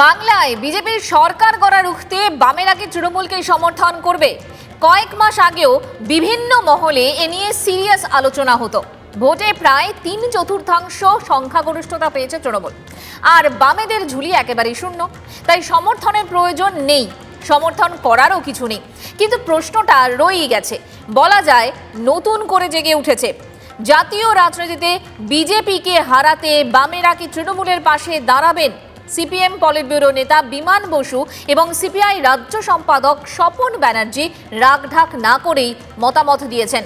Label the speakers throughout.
Speaker 1: বাংলায় বিজেপির সরকার গড়া রুখতে বামেরা কি তৃণমূলকে সমর্থন করবে? কয়েক মাস আগেও বিভিন্ন মহলে এ নিয়ে সিরিয়াস আলোচনা হতো। ভোটে প্রায় 3/4 সংখ্যাগরিষ্ঠতা পেয়েছে তৃণমূল, আর বামেদের ঝুলি একেবারেই শূন্য। তাই সমর্থনের প্রয়োজন নেই, সমর্থন করারও কিছু নেই। কিন্তু প্রশ্নটা রয়েই গেছে, বলা যায় নতুন করে জেগে উঠেছে। জাতীয় রাজনীতিতে বিজেপিকে হারাতে বামেরা কি তৃণমূলের পাশে দাঁড়াবেন? সিপিএম পলিট ব্যুরো নেতা বিমান বসু এবং সিপিআই রাজ্য সম্পাদক স্বপন ব্যানার্জি রাগঢাক না করেই মতামত দিয়েছেন।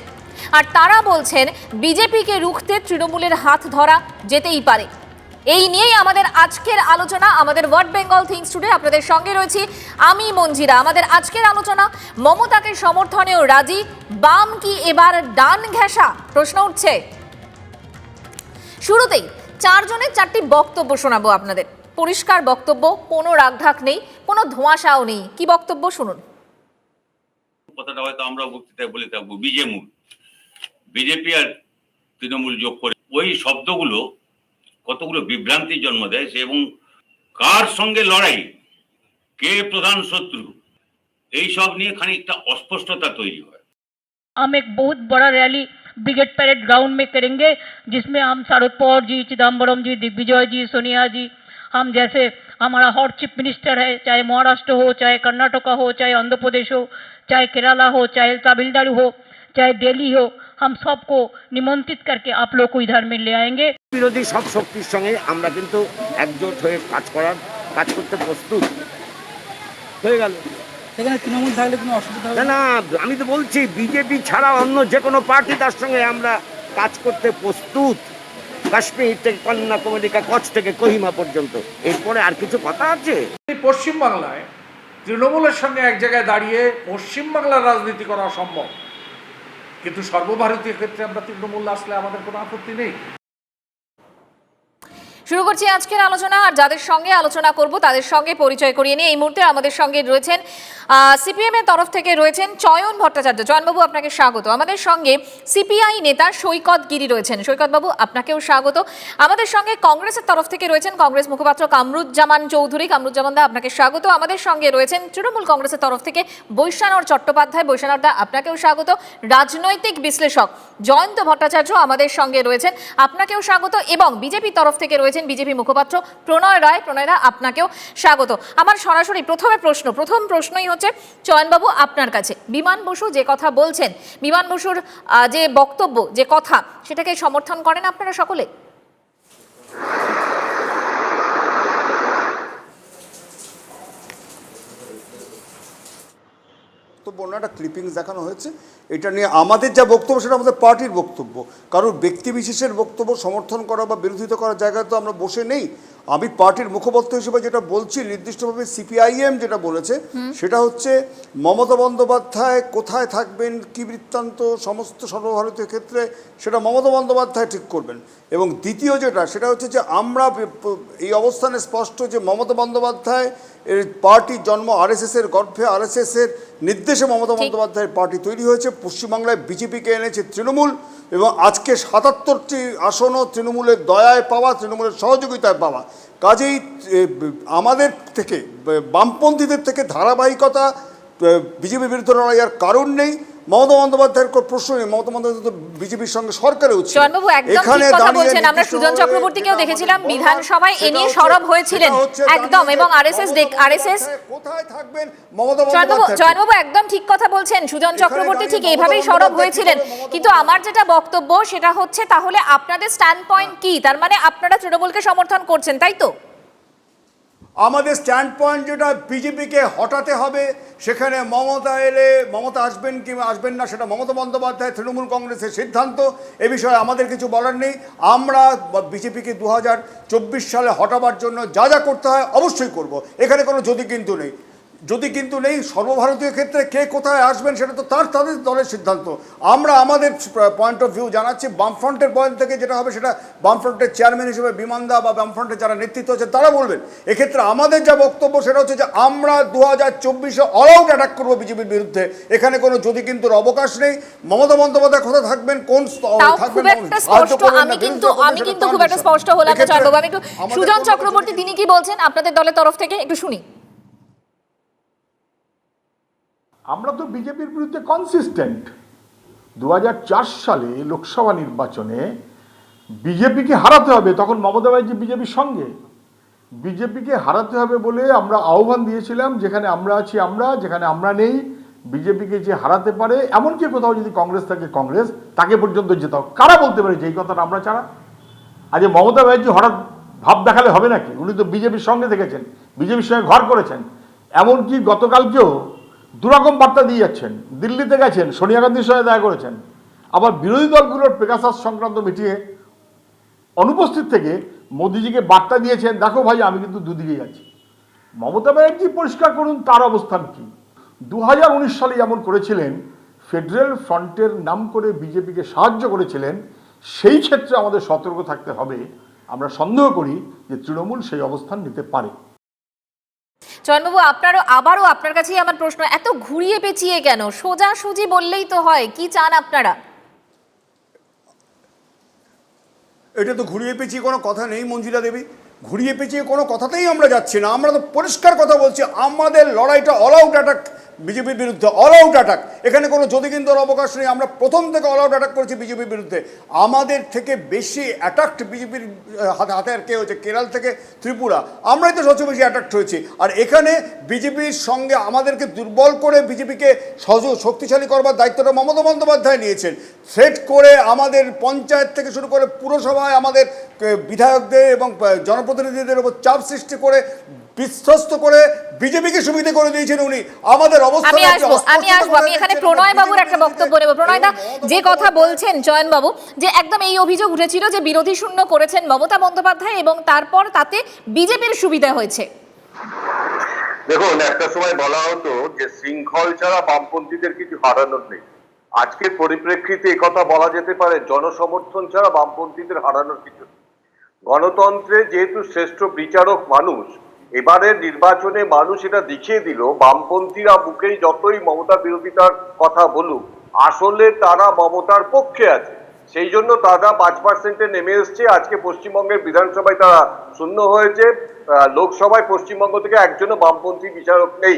Speaker 1: আর তারা বলছেন বিজেপিকে রুখতে তৃণমূলের হাত ধরা যেতেই পারে। এই নিয়েই আমাদের আজকের আলোচনা। আমাদের ওয়ার্ড বেঙ্গল থিংস টুডে আপনাদের সঙ্গে রয়েছি আমি মঞ্জিরা। আমাদের আজকের আলোচনা, মমতাকে সমর্থনেও রাজি, বাম কি এবার ডান ঘেঁষা? প্রশ্ন উঠছে। শুরুতেই 4 জনের 4টি বক্তব্য শোনাবো আপনাদের। পরিষ্কার বক্তব্য, কোনো রাগঢাক নেই, কোনো ধোঁয়াশাও নেই। কি বক্তব্য শুনুন।
Speaker 2: কথাটা হয়তো আমরা বক্তৃতায় বলে থাকবো বিজেমূল, বিজেপি আর তৃণমূল যোগ করে ওই শব্দগুলো কতগুলো বিভ্রান্তির জন্ম দেয়, এবং কার সঙ্গে লড়াই, কে প্রধান শত্রু, এই সব নিয়ে খানিকটা অস্পষ্টতা তৈরি হয়।
Speaker 3: हम एक बहुत बड़ा रैली ब्रिगेड पैरेड ग्राउंड में करेंगे, जिसमें हम शरद पवार जी, चिदम्बरम जी, दिग्विजय जी, सोनिया जी, हम जैसे हमारा हॉट चीफ मिनिस्टर है, चाहे महाराष्ट्र हो, चाहे कर्नाटका हो, चाहे आंध्र प्रदेश हो, चाहे केरला हो, चाहे तमिलनाडु हो, चाहे दिल्ली हो, हम सबको निमंत्रित करके आप लोग को इधर में ले आएंगे।
Speaker 4: বিরোধী সব শক্তির সঙ্গে আমরা কিন্তু একজোট হয়ে কাজ করতে প্রস্তুত হয়ে গেল।
Speaker 5: সেখানে তৃণমূল থাকলে কোনো অসুবিধা হবে
Speaker 4: না, আমি তো বলছি বিজেপি ছাড়া অন্য যে কোনো পার্টি তার সঙ্গে আমরা কাজ করতে প্রস্তুত। কাশ্মীর থেকে কন্যাকুমারী, কচ্ছ থেকে কোহিমা পর্যন্ত। এরপরে আর কিছু কথা আছে?
Speaker 6: পশ্চিমবাংলায় তৃণমূলের সঙ্গে এক জায়গায় দাঁড়িয়ে পশ্চিমবাংলার রাজনীতি করা সম্ভব, কিন্তু সর্বভারতীয় ক্ষেত্রে আমরা তৃণমূল আসলে আমাদের কোনো আপত্তি নেই।
Speaker 1: শুরু করছি আজকের আলোচনা। আর যাদের সঙ্গে আলোচনা করব তাদের সঙ্গে পরিচয় করিয়ে নিয়ে এই মুহূর্তে আমাদের সঙ্গে রয়েছেন সিপিএম এর তরফ থেকে রয়েছেন চয়ন ভট্টাচার্য। চয়নবাবু, আপনাকে স্বাগত। আমাদের সঙ্গে সিপিআই নেতা সৈকত গিরি রয়েছেন। সৈকতবাবু, আপনাকেও স্বাগত। আমাদের সঙ্গে কংগ্রেসের তরফ থেকে রয়েছেন কংগ্রেস মুখপাত্র কামরুজ্জামান চৌধুরী। কামরুজ্জামান দা, আপনাকে স্বাগত। আমাদের সঙ্গে রয়েছেন তৃণমূল কংগ্রেসের তরফ থেকে বৈশানর চট্টোপাধ্যায়। বৈশানর দা, আপনাকেও স্বাগত। রাজনৈতিক বিশ্লেষক জয়ন্ত ভট্টাচার্য আমাদের সঙ্গে রয়েছেন, আপনাকেও স্বাগত। এবং বিজেপির তরফ থেকে রয়েছেন বিজেপি মুখপাত্র প্রণয় রায়। প্রণয় দা, আপনাকেও স্বাগত। আমার সরাসরি প্রথম প্রশ্নই হচ্ছে চয়নবাবু আপনার কাছে। বিমান বসু যে কথা বলছেন, বিমান বসুর যে বক্তব্য, যে কথা, সেটাকে সমর্থন করেন আপনারা সকলে?
Speaker 7: একটা ক্লিপিংস দেখানো হয়েছে, এটা নিয়ে আমাদের যা বক্তব্য সেটা আমাদের পার্টির বক্তব্য। কারণ ব্যক্তি বিশেষের বক্তব্য সমর্থন করা বা বিরোধিতা করার জায়গায় তো আমরা বসে নেই। আমি পার্টির মুখপাত্র হিসেবে যেটা বলছি, নির্দিষ্টভাবে সিপিআইএম যেটা বলেছে সেটা হচ্ছে মমতা বন্দ্যোপাধ্যায় কোথায় থাকবেন, কী বৃত্তান্ত, সমস্ত সর্বভারতীয় ক্ষেত্রে সেটা মমতা বন্দ্যোপাধ্যায় ঠিক করবেন। এবং দ্বিতীয় যেটা, সেটা হচ্ছে যে আমরা এই অবস্থানে স্পষ্ট যে মমতা বন্দ্যোপাধ্যায় এর পার্টির জন্ম আরএসএসের গর্ভে, আরএসএসের নির্দেশে মমতা বন্দ্যোপাধ্যায়ের পার্টি তৈরি হয়েছে। পশ্চিমবাংলায় বিজেপিকে এনেছে তৃণমূল, এবং আজকে 77টি আসনও তৃণমূলের দয়ায় পাওয়া, তৃণমূলের সহযোগিতায় পাওয়া। কাজেই আমাদের থেকে, বামপন্থীদের থেকে ধারাবাহিকতা বিজেপির বিরুদ্ধে লড়াই আর কারণ নেই। মমতা বন্দ্যোপাধ্যায়ের প্রশ্ন নেই, মমতা বন্দ্যোপাধ্যায় বিজেপির সঙ্গে সরকারে হচ্ছে।
Speaker 1: এখানে আমরা সুজন চক্রবর্তীকেও দেখেছিলাম বিধানসভায় এ নিয়ে সরব হয়েছিলেন একদম, এবং আরএসএস
Speaker 7: কোথায় থাকবেন মমতা বন্দ্যোপাধ্যায়।
Speaker 1: চয়নবাবু একদম ঠিক কথা বলছেন, সুজন চক্রবর্তী ঠিক এইভাবেই সরব হয়েছিলেন। কিন্তু আমার যেটা বক্তব্য সেটা হচ্ছে, তাহলে আপনাদের স্ট্যান্ড পয়েন্ট কি? তার মানে আপনারা তৃণমূলকে সমর্থন করছেন, তাই তো?
Speaker 7: আমাদের স্ট্যান্ড পয়েন্ট যেটা, বিজেপিকে হটাতে হবে। সেখানে মমতা এলে, মমতা আসবেন কি আসবেন না সেটা মমতা বন্দ্যোপাধ্যায়, তৃণমূল কংগ্রেসের সিদ্ধান্ত। এ বিষয়ে আমাদের কিছু বলার নেই। আমরা বিজেপিকে 2024 সালে হটাবার জন্য যা যা করতে হয় অবশ্যই করব, এখানে কোনো যদি কিন্তু নেই। যদি কিন্তু নেই, সর্বভারতীয় ক্ষেত্রে কে কোথায় আসবেন সেটা তো তাদের দলের সিদ্ধান্ত। আমরা আমাদের পয়েন্ট অফ ভিউ জানাচ্ছি, বামফ্রন্টের পয়েন্ট থেকে যেটা হবে সেটা বামফ্রন্টের চেয়ারম্যান হিসেবে বিমানদা বা বামফ্রন্টের যারা নেতৃত্ব আছে তারা বলবেন। এক্ষেত্রে আমাদের যা বক্তব্য সেটা হচ্ছে যে আমরা 2024-এ অল আউট অ্যাটাক করবো বিজেপির বিরুদ্ধে। এখানে কোনো যদি কিন্তু অবকাশ নেই। মমতা বন্দ্যোপাধ্যায় কোথায় থাকবেন, কোন
Speaker 1: খুব একটা স্পষ্ট, আমি কিন্তু খুব একটা স্পষ্ট হলাম না চয়নবাবু। আমি একটু সুজন চক্রবর্তী তিনি কি বলছেন আপনাদের দলের তরফ থেকে একটু শুনি।
Speaker 8: আমরা তো বিজেপির বিরুদ্ধে কনসিস্টেন্ট। 2004 সালে লোকসভা নির্বাচনে বিজেপিকে হারাতে হবে, তখন মমতা ব্যানার্জি বিজেপির সঙ্গে। বিজেপিকে হারাতে হবে বলে আমরা আহ্বান দিয়েছিলাম, যেখানে আমরা আছি আমরা, যেখানে আমরা নেই বিজেপিকে যে হারাতে পারে, এমনকি কোথাও যদি কংগ্রেস থাকে কংগ্রেস তাকে পর্যন্ত যেতে হবে। কারা বলতে পারে যে এই কথাটা আমরা ছাড়া? আজ মমতা ব্যানার্জি হঠাৎ ভাব দেখালে হবে নাকি? উনি তো বিজেপির সঙ্গে থেকেছেন, বিজেপির সঙ্গে ঘর করেছেন। এমনকি গতকালকেও দুরকম বার্তা দিয়ে যাচ্ছেন। দিল্লিতে গেছেন, সোনিয়া গান্ধীর সঙ্গে দেখা করেছেন, আবার বিরোধী দলগুলোর পেগাসাস সংক্রান্ত মিটিংয়ে অনুপস্থিত থেকে মোদিজিকে বার্তা দিয়েছেন, দেখো ভাই আমি কিন্তু দুদিকে যাচ্ছি। মমতা ব্যানার্জি পরিষ্কার করুন তার অবস্থান কি। 2019 সালে যেমন করেছিলেন, ফেডারেল ফ্রন্টের নাম করে বিজেপিকে সাহায্য করেছিলেন, সেই ক্ষেত্রে আমাদের সতর্ক থাকতে হবে। আমরা সন্দেহ করি যে তৃণমূল সেই অবস্থান নিতে পারে।
Speaker 1: চয়নবাবু আবারও আপনার কাছেই আমার প্রশ্ন, এত ঘুরিয়ে পেঁচিয়ে কেন? সোজাসুজি বললেই তো হয়, কি চান আপনারা?
Speaker 7: এটা তো ঘুরিয়ে পেঁচিয়ে কোনো কথা নেই মঞ্জুলা দেবী, ঘুরিয়ে পেঁচিয়ে কোনো কথাতেই আমরা যাচ্ছি না। আমরা তো পরিষ্কার কথা বলছি, আমাদের লড়াইটা অল আউট অ্যাটাক বিজেপির বিরুদ্ধে, অল আউট অ্যাটাক। এখানে কোনো যদি কিন্তু অবকাশ নেই। আমরা প্রথম থেকে অল আউট অ্যাটাক করেছি বিজেপির বিরুদ্ধে। আমাদের থেকে বেশি অ্যাটাক্ট বিজেপির হাতে আর কে হয়েছে? কেরল থেকে ত্রিপুরা, আমরাই তো সবচেয়ে বেশি অ্যাটাক্ট হয়েছি। আর এখানে বিজেপির সঙ্গে আমাদেরকে দুর্বল করে বিজেপিকে শক্তিশালী করবার দায়িত্বটা মমতা বন্দ্যোপাধ্যায় নিয়েছেন। থ্রেট করে আমাদের পঞ্চায়েত থেকে শুরু করে পুরসভায় আমাদের বিধায়কদের এবং জনপ্রতিনিধিদের উপর চাপ সৃষ্টি করে বিশ্বস্ত করে বিজেপিকে সুবিধা করে দিয়েছেন উনি। আমাদের অবস্থা
Speaker 1: আমি এখানে প্রণয় বাবুর একটা বক্তব্য নেব। প্রণয় দা, যে কথা বলছেন চয়ন বাবু, যে একদম এই অভিযোগ উঠেছিল যে বিরোধী শূন্য করেছেন মমতা বন্দ্যোপাধ্যায় এবং তারপর তাতে বিজেপির সুবিধা হয়েছে।
Speaker 9: দেখুন, একটা সময় বলা হতো যে শৃঙ্খল ছাড়া বামপন্থীদের কিছু হারানোর নেই। আজকের পরিপ্রেক্ষিতে একথা বলা যেতে পারে জনসমর্থন ছাড়া বামপন্থীদের হারানোর কিছু নেই। গণতন্ত্রে যেহেতু শ্রেষ্ঠ বিচারক মানুষ, এবারের নির্বাচনে মানুষ এটা দেখিয়ে দিল, বামপন্থীরা বুকেই যতই মমতা বিরোধিতার কথা বলুক, আসলে তারা মমতার পক্ষে আছে। সেই জন্য তারা 5%-এ নেমে এসছে। আজকে পশ্চিমবঙ্গের বিধানসভায় তারা শূন্য হয়েছে। লোকসভায় পশ্চিমবঙ্গ থেকে একজনও বামপন্থী বিচারক নেই,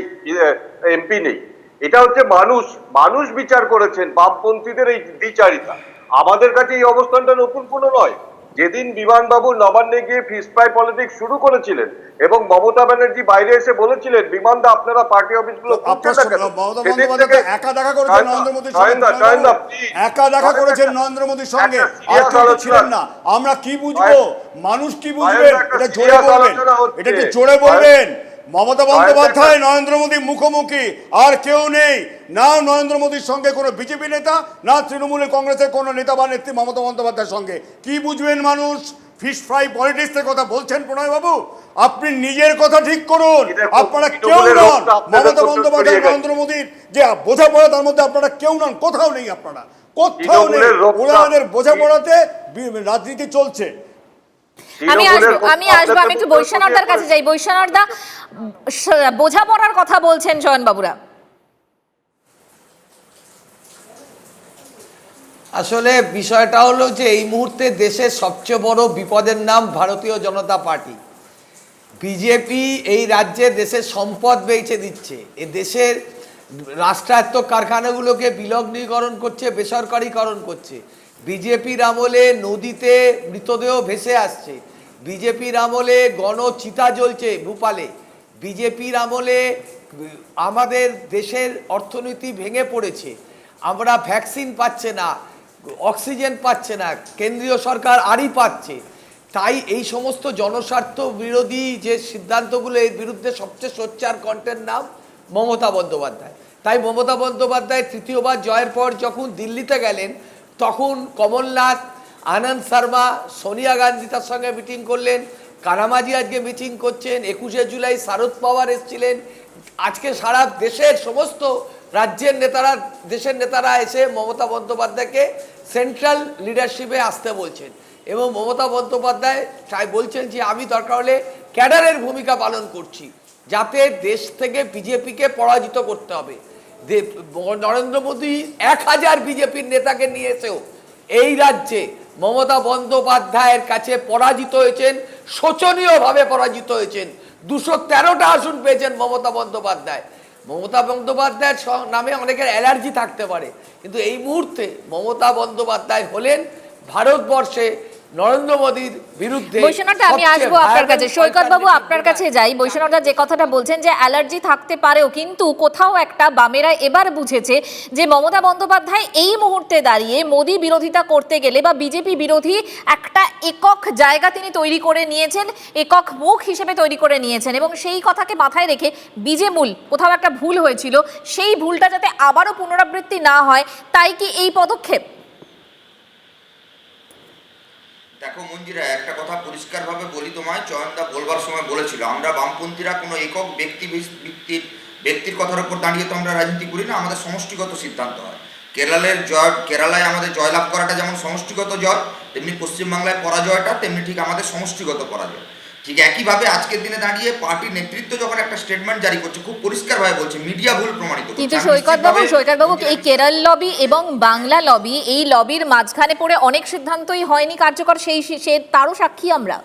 Speaker 9: এমপি নেই। এটা হচ্ছে মানুষ বিচার করেছেন বামপন্থীদের এই দ্বিচারিতা। আমাদের কাছে এই অবস্থানটা নতুন কোনো নয়। যেদিন বিমানবাবু নবান্নে গিয়ে ফিস ফ্রাই পলিটিক্স শুরু করেছিলেন এবং মমতা ব্যানার্জি বাইরে এসে বলেছিলেন বিমানদা আপনারা পার্টি অফিসগুলো
Speaker 7: একা দেখা করেছেন নরেন্দ্র মোদীর সঙ্গে, আর কেউ ছিলেন না। আমরা কি বুঝবো, মানুষ কি বুঝবেন? এটা জোরে বলবেন, এটা একটু জোরে বলবেন। মমতা বন্দ্যোপাধ্যায় নরেন্দ্র মোদীর মুখোমুখি, আর কেউ নেই। না নরেন্দ্র মোদীর সঙ্গে কোনো বিজেপি নেতা, না তৃণমূলের কংগ্রেসের কোনো নেতা বা নেত্রী মমতা বন্দ্যোপাধ্যায়ের সঙ্গে। কি বুঝবেন মানুষ? ফিশ ফ্রাই পলিটিক্সের কথা বলছেন প্রণয় বাবু, আপনি নিজের কথা ঠিক করুন। আপনারা কেউ নন মমতা বন্দ্যোপাধ্যায় নরেন্দ্র মোদীর যে বোঝাপড়া, তার মধ্যে আপনারা কেউ নন, কোথাও নেই। আপনারা কোথাও নেই। ওনাদের বোঝাপড়াতে রাজনীতি চলছে।
Speaker 1: আমি একটু বৈশ্বনাথদার কাছে যাই। বৈশ্বনাথদা, বোঝাপড়ার কথা বলছেন চয়ন বাবুরা।
Speaker 10: আসলে বিষয়টা হলো যে এই মুহূর্তে দেশের সবচেয়ে বড় বিপদের নাম ভারতীয় জনতা পার্টি। বিজেপি এই রাজ্যে দেশের সম্পদ বেচে দিচ্ছে, এ দেশের রাষ্ট্রায়ত্ত কারখানাগুলোকে বিলগ্নীকরণ করছে, বেসরকারীকরণ করছে। বিজেপির আমলে নদীতে মৃতদেহ ভেসে আসছে, বিজেপির আমলে গণচিতা জ্বলছে ভূপালে, বিজেপির আমলে আমাদের দেশের অর্থনীতি ভেঙে পড়েছে, আমরা ভ্যাকসিন পাচ্ছে না, অক্সিজেন পাচ্ছে না, কেন্দ্রীয় সরকার আড়ি পাচ্ছে। তাই এই সমস্ত জনস্বার্থ বিরোধী যে সিদ্ধান্তগুলো, এর বিরুদ্ধে সবচেয়ে সোচ্চার কণ্ঠের নাম মমতা বন্দ্যোপাধ্যায়। তাই মমতা বন্দ্যোপাধ্যায় তৃতীয়বার জয়ের পর যখন দিল্লিতে গেলেন, তখন কমলনাথ, আনন্দ শর্মা, সোনিয়া গান্ধী তার সঙ্গে মিটিং করলেন, কারামাজি আজকে মিটিং করছেন, 21শে জুলাই শারদ পাওয়ার এসেছিলেন, আজকে সারা দেশের সমস্ত রাজ্যের নেতারা, দেশের নেতারা এসে মমতা বন্দ্যোপাধ্যায়কে সেন্ট্রাল লিডারশিপে আসতে বলছেন এবং মমতা বন্দ্যোপাধ্যায় তাই বলছেন যে আমি দরকার হলে ক্যাডারের ভূমিকা পালন করছি, যাতে দেশ থেকে বিজেপিকে পরাজিত করতে হবে। নরেন্দ্র মোদী 1000 বিজেপির নেতাকে নিয়ে এসেও এই রাজ্যে মমতা বন্দ্যোপাধ্যায়ের কাছে পরাজিত হয়েছেন, শোচনীয়ভাবে পরাজিত হয়েছেন। 213টা আসন পেয়েছেন মমতা বন্দ্যোপাধ্যায়। মমতা বন্দ্যোপাধ্যায়ের নামে অনেকের অ্যালার্জি থাকতে পারে, কিন্তু এই মুহূর্তে মমতা বন্দ্যোপাধ্যায় হলেন ভারতবর্ষে নরেন্দ্র মোদীর বিরুদ্ধে।
Speaker 1: বৈষ্ণবদা, আমি আসবো আপনার কাছে। সৈকত বাবু, আপনার কাছে যাই। বৈষ্ণবদা যে কথাটা বলছেন যে অ্যালার্জি থাকতে পারেও, কিন্তু কোথাও একটা বামেরা এবার বুঝেছে যে মমতা বন্দ্যোপাধ্যায় এই মুহূর্তে দাঁড়িয়ে মোদী বিরোধিতা করতে গেলে বা বিজেপি বিরোধী একটা একক জায়গা তিনি তৈরি করে নিয়েছেন, একক মুখ হিসেবে তৈরি করে নিয়েছেন, এবং সেই কথাকে মাথায় রেখে বিজেমূল কোথাও একটা ভুল হয়েছিল, সেই ভুলটা যাতে আবারও পুনরাবৃত্তি না হয়, তাই কি এই পদক্ষেপ?
Speaker 11: দেখো মঞ্জিরা, একটা কথা পরিষ্কারভাবে বলি তোমায়, চয়নদা বলবার সময় বলেছিল আমরা বামপন্থীরা কোনো একক ব্যক্তির কথার উপর দাঁড়িয়ে তো আমরা রাজনীতি করি না, আমাদের সমষ্টিগত সিদ্ধান্ত হয়। কেরালায় আমাদের জয়লাভ করাটা যেমন সমষ্টিগত জয়, তেমনি পশ্চিমবাংলায় পরাজয়টা তেমনি ঠিক আমাদের সমষ্টিগত পরাজয়। ঠিক একইভাবে আজকের দিনে দাঁড়িয়ে পার্টির নেতৃত্ব যখন একটা স্টেটমেন্ট জারি করছে, খুব পরিষ্কারভাবে বলছে মিডিয়া ভুল প্রমাণিত।
Speaker 1: কিন্তু সৈকত বাবু, এই কেরল লবি এবং বাংলা লবি, এই লবির মাঝখানে পড়ে অনেক সিদ্ধান্তই হয়নি কার্যকর, তারও সাক্ষী আমরা।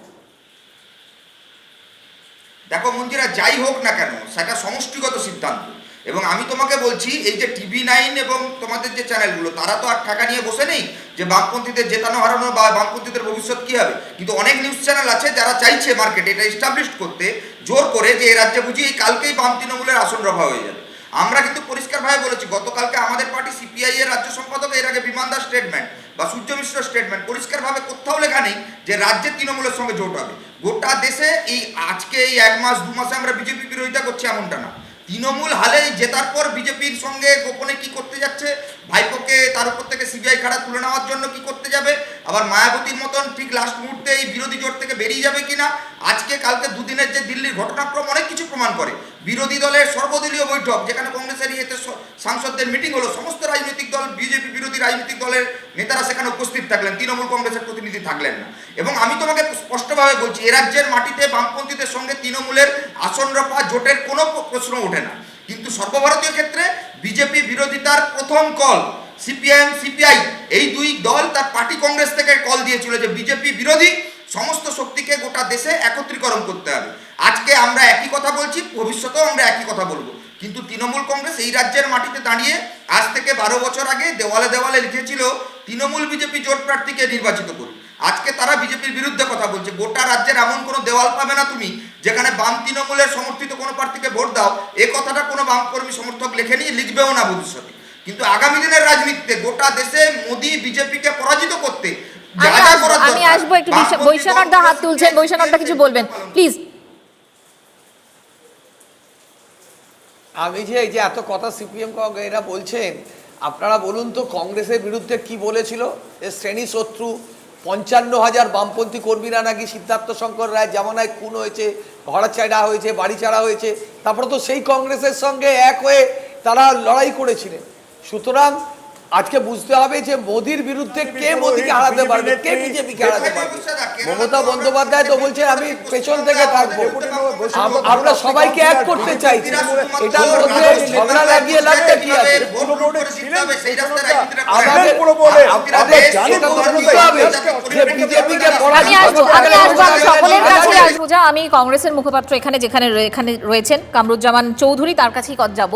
Speaker 11: দেখো মঞ্জিরা, যাই হোক না কেন সেটা সমষ্টিগত সিদ্ধান্ত, এবং আমি তোমাকে বলছি এই যে TV9 এবং তোমাদের যে চ্যানেলগুলো, তারা তো আর টাকা নিয়ে বসে নেই যে বামপন্থীদের জেতানো হারানো বা বামপন্থীদের ভবিষ্যৎ কী হবে। কিন্তু অনেক নিউজ চ্যানেল আছে যারা চাইছে মার্কেটে এটা এস্টাবলিশ করতে জোর করে যে এই রাজ্যে বুঝি এই কালকেই বাম তৃণমূলের আসন রফা হয়ে যাবে। আমরা কিন্তু পরিষ্কারভাবে বলেছি, গতকালকে আমাদের পার্টি CPI এর রাজ্য সম্পাদক এর আগে বিমান দাস স্টেটমেন্ট বা সূর্য মিশ্র স্টেটমেন্ট পরিষ্কারভাবে কোথাও লেখা নেই যে রাজ্যের তৃণমূলের সঙ্গে জোট হবে। গোটা দেশে এই আজকে এই 1 মাস 2 মাসে আমরা বিজেপি বিরোধিতা করছি এমনটা না। তৃণমূল হালে জেতার পর বিজেপির সঙ্গে গোপনে কি করতে যাচ্ছে, ভাইপোকে তার উপর থেকে CBI খাড়া তুলে নেওয়ার জন্য কি করতে যাবে, আবার মায়াবতীর মতন ঠিক লাস্ট মুহূর্তে এই বিরোধী জোট থেকে বেরিয়ে যাবে কিনা। আজকে কালকে দুদিনের যে দিল্লির ঘটনাক্রম অনেক কিছু প্রমাণ করে। বিরোধী দলের সর্বদলীয় বৈঠক, যেখানে কংগ্রেসের ইয়েতে সাংসদদের মিটিং হলো, সমস্ত রাজনৈতিক দল, বিজেপি বিরোধী রাজনৈতিক দলের নেতারা সেখানে উপস্থিত থাকলেন, তৃণমূল কংগ্রেসের প্রতিনিধি থাকলেন না। এবং আমি তোমাকে স্পষ্টভাবে বলছি, এ রাজ্যের মাটিতে বামপন্থীদের সঙ্গে তৃণমূলের আসন রফা জোটের কোনো প্রশ্ন ওঠে না। কিন্তু সর্বভারতীয় ক্ষেত্রে বিজেপি বিরোধিতার প্রথম কল CPIM CPI এই দুই দল তার পার্টি কংগ্রেস থেকে কল দিয়েছিল যে বিজেপি বিরোধী সমস্ত শক্তিকে গোটা দেশে একত্রীকরণ করতে হবে। আজকে আমরা একই কথা বলছি, ভবিষ্যতেও আমরা একই কথা বলবো। কিন্তু তৃণমূল কংগ্রেস এই রাজ্যের মাটিতে দাঁড়িয়ে আজ থেকে 12 বছর আগে দেওয়ালে দেওয়ালে লিখেছিল তৃণমূল বিজেপি জোট প্রার্থীকে নির্বাচিত করুন। আজকে তারা বিজেপির বিরুদ্ধে কথা বলছে। গোটা রাজ্যের এমন কোনো দেওয়াল পাবে না তুমি যেখানে বাম তৃণমূলের সমর্থিত কোনো প্রার্থীকে ভোট দাও, এ কথাটা কোনো বাম কর্মী সমর্থক লেখেনি, লিখবেও না ভবিষ্যতে। কিন্তু আগামী দিনের রাজনীতিতে গোটা দেশে মোদী বিজেপিকে পরাজিত করতে
Speaker 1: আমি আসবো একটু। বৈষ্ণবদা হাত তুলছেন, বৈষ্ণবদা কিছু বলবেন প্লিজ।
Speaker 10: আমি যে এই যে এত কথা CPM এরা বলছেন, আপনারা বলুন তো কংগ্রেসের বিরুদ্ধে কি বলেছিল? এর শ্রেণী শত্রু 55,000 বামপন্থী কর্মীরা নাকি সিদ্ধার্থ শঙ্কর রায় জামানায় খুন হয়েছে, ঘর ছাড়া হয়েছে, বাড়ি ছাড়া হয়েছে, তারপরে তো সেই কংগ্রেসের সঙ্গে এক হয়ে তারা লড়াই করেছিলেন। সুতরাং আজকে বুঝতে হবে যে মোদির বিরুদ্ধে কে মোদিকে হারাতে পারবে, কে বিজেপিকে হারাতে পারবে। মমতা বন্দ্যোপাধ্যায় তো বলছেন আমি পেছন থেকে থাকবো, আমরা সবাইকে এক করতে চাইছি, এটার মধ্যে ঝগড়া লাগিয়ে লাগতে কি আছে?
Speaker 1: আমি কংগ্রেসের মুখপাত্র এখানে যেখানে রয়েছেন কামরুজ্জামান চৌধুরী, তার কাছেই যাব।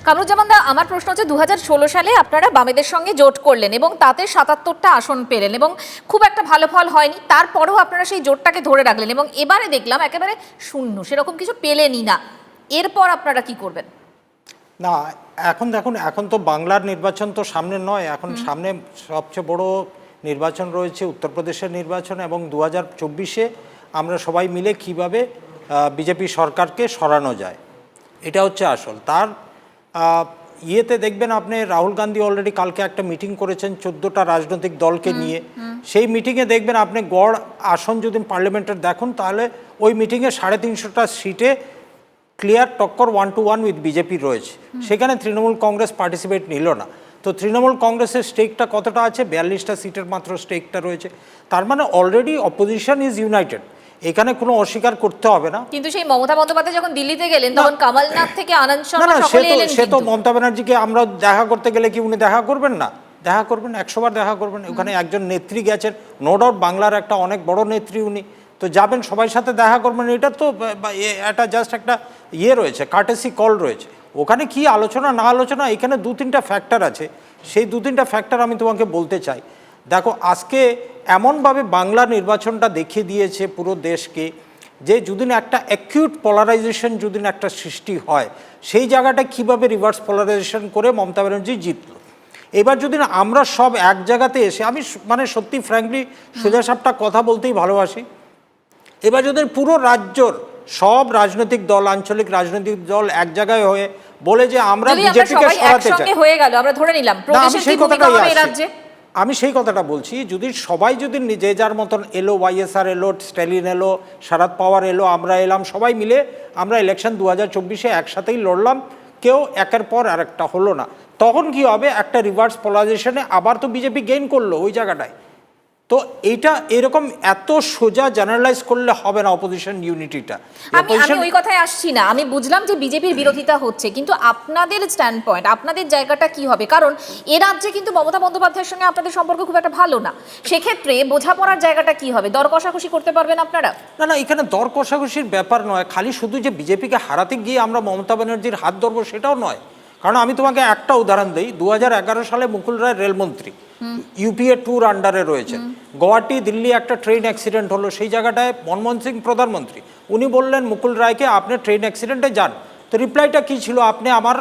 Speaker 1: কামরুজ্জামান দা, আমার প্রশ্ন হচ্ছে 2016 সালে আপনারা বামেদের সঙ্গে জোট করলেন এবং তাতে 77টা আসন পেলেন এবং খুব একটা ভালো ফল হয়নি, তারপরেও আপনারা সেই জোটটাকে ধরে রাখলেন এবং এবারে দেখলাম একেবারে শূন্য, সেরকম কিছু পেলেনই না। এরপর আপনারা কি করবেন?
Speaker 12: না, এখন দেখুন, এখন তো বাংলার নির্বাচন তো সামনে নয়, এখন সামনে সবচেয়ে বড় নির্বাচন রয়েছে উত্তরপ্রদেশের নির্বাচন, এবং 2024-এ আমরা সবাই মিলে কিভাবে বিজেপি সরকারকে সরানো যায়, এটা হচ্ছে আসল। তার ইয়েতে দেখবেন আপনি রাহুল গান্ধী অলরেডি কালকে একটা মিটিং করেছেন 14টা রাজনৈতিক দলকে নিয়ে। সেই মিটিংয়ে দেখবেন আপনি গড় আসন যদি পার্লামেন্টের দেখুন, তাহলে ওই মিটিংয়ে 350টা সিটে ক্লিয়ার টক্কর 1-1 উইথ বিজেপি রয়েছে, সেখানে তৃণমূল কংগ্রেস পার্টিসিপেট নিল না। তো তৃণমূল কংগ্রেসের স্টেকটা কতটা আছে? 42টা সিটের মাত্র স্টেকটা রয়েছে। তার মানে অলরেডি অপোজিশন ইজ ইউনাইটেড, এখানে কোনো অস্বীকার করতে হবে না।
Speaker 1: কিন্তু সেই মমতা বন্দ্যোপাধ্যায় যখন দিল্লিতে গেলেন তখন কামালনাথ থেকে আনন্দ
Speaker 12: না
Speaker 1: শর্মা
Speaker 12: না,
Speaker 1: সকলে এলেন,
Speaker 12: সে তো
Speaker 1: কিন্তু
Speaker 12: মমতা ব্যানার্জিকে আমরা দেখা করতে গেলে কি উনি দেখা করবেন না? দেখা করবেন, 100 বার দেখা করবেন। ওখানে একজন নেত্রী গেছেন, নো ডাউট বাংলার একটা অনেক বড় নেত্রী উনি, তো যাবেন সবার সাথে দেখা করবেন। এটা তো এটা জাস্ট একটা রয়েছে, কার্টেসি কল রয়েছে। ওখানে কি আলোচনা না আলোচনা, এখানে 2-3টা ফ্যাক্টর আছে, সেই 2-3টা ফ্যাক্টর আমি তোমাকে বলতে চাই। দেখো, আজকে এমনভাবে বাংলা নির্বাচনটা দেখিয়ে দিয়েছে পুরো দেশকে যে যদিন একটা অ্যাকিউট পোলারাইজেশন যদিন একটা সৃষ্টি হয়, সেই জায়গাটা কিভাবে রিভার্স পোলারাইজেশন করে মমতা ব্যানার্জি জিতল। এবার যদি আমরা সব এক জায়গাতে এসে, আমি মানে সত্যি ফ্র্যাঙ্কলি সোজা সাপটা কথা বলতেই ভালোবাসি, এবার যদি পুরো রাজ্যর সব রাজনৈতিক দল, আঞ্চলিক রাজনৈতিক দল এক জায়গায় হয়ে বলে যে আমরা বিজেপিকে সরাতে চাই,
Speaker 1: হয়ে গেল, আমরা ধরে নিলাম প্রদেশের কি ভূমিকা হবে এই রাজ্যে।
Speaker 12: আমি সেই কথাটা বলছি, যদি সবাই যদি যে যার মতন এলো, ওয়াইএসআর এলো, স্ট্যালিন এলো, শারদ পাওয়ার এলো, আমরা এলাম, সবাই মিলে আমরা ইলেকশন 2024-এ একসাথেই লড়লাম, কেউ একের পর আরেকটা হলো না, তখন কি হবে? একটা রিভার্স পোলারাইজেশনে আবার তো বিজেপি গেইন করলো ওই জায়গাটায়। তো এইটা এরকম এত সোজা জেনারেলাইজ করলে হবে না অপোজিশন ইউনিটিটা।
Speaker 1: আমি ওই কথায় আসছি না, আমি বুঝলাম যে বিজেপির বিরোধিতা হচ্ছে, কিন্তু আপনাদের স্ট্যান্ড পয়েন্ট, আপনাদের জায়গাটা কি হবে? কারণ এ রাজ্যে কিন্তু মমতা বন্দ্যোপাধ্যায়ের সঙ্গে আপনাদের সম্পর্ক খুব একটা ভালো না, সেক্ষেত্রে বোঝাপড়ার জায়গাটা কি হবে? দর কষাকষি করতে পারবেন আপনারা?
Speaker 12: না না, এখানে দর কষাকষির ব্যাপার নয়, খালি শুধু যে বিজেপিকে হারাতে গিয়ে আমরা মমতা ব্যানার্জির হাত ধরবো সেটাও নয়। কারণ আমি তোমাকে একটা উদাহরণ দিই, 2011 সালে মুকুল রায় রেলমন্ত্রী, ইউপিএ 2-র আন্ডারে রয়েছেন, গুয়াহাটি দিল্লি একটা ট্রেন অ্যাক্সিডেন্ট হলো, সেই জায়গাটায় মনমোহন সিং প্রধানমন্ত্রী, উনি বললেন মুকুল রায়কে আপনি ট্রেন অ্যাক্সিডেন্টে যান। তো রিপ্লাইটা কী ছিল? আপনি আমার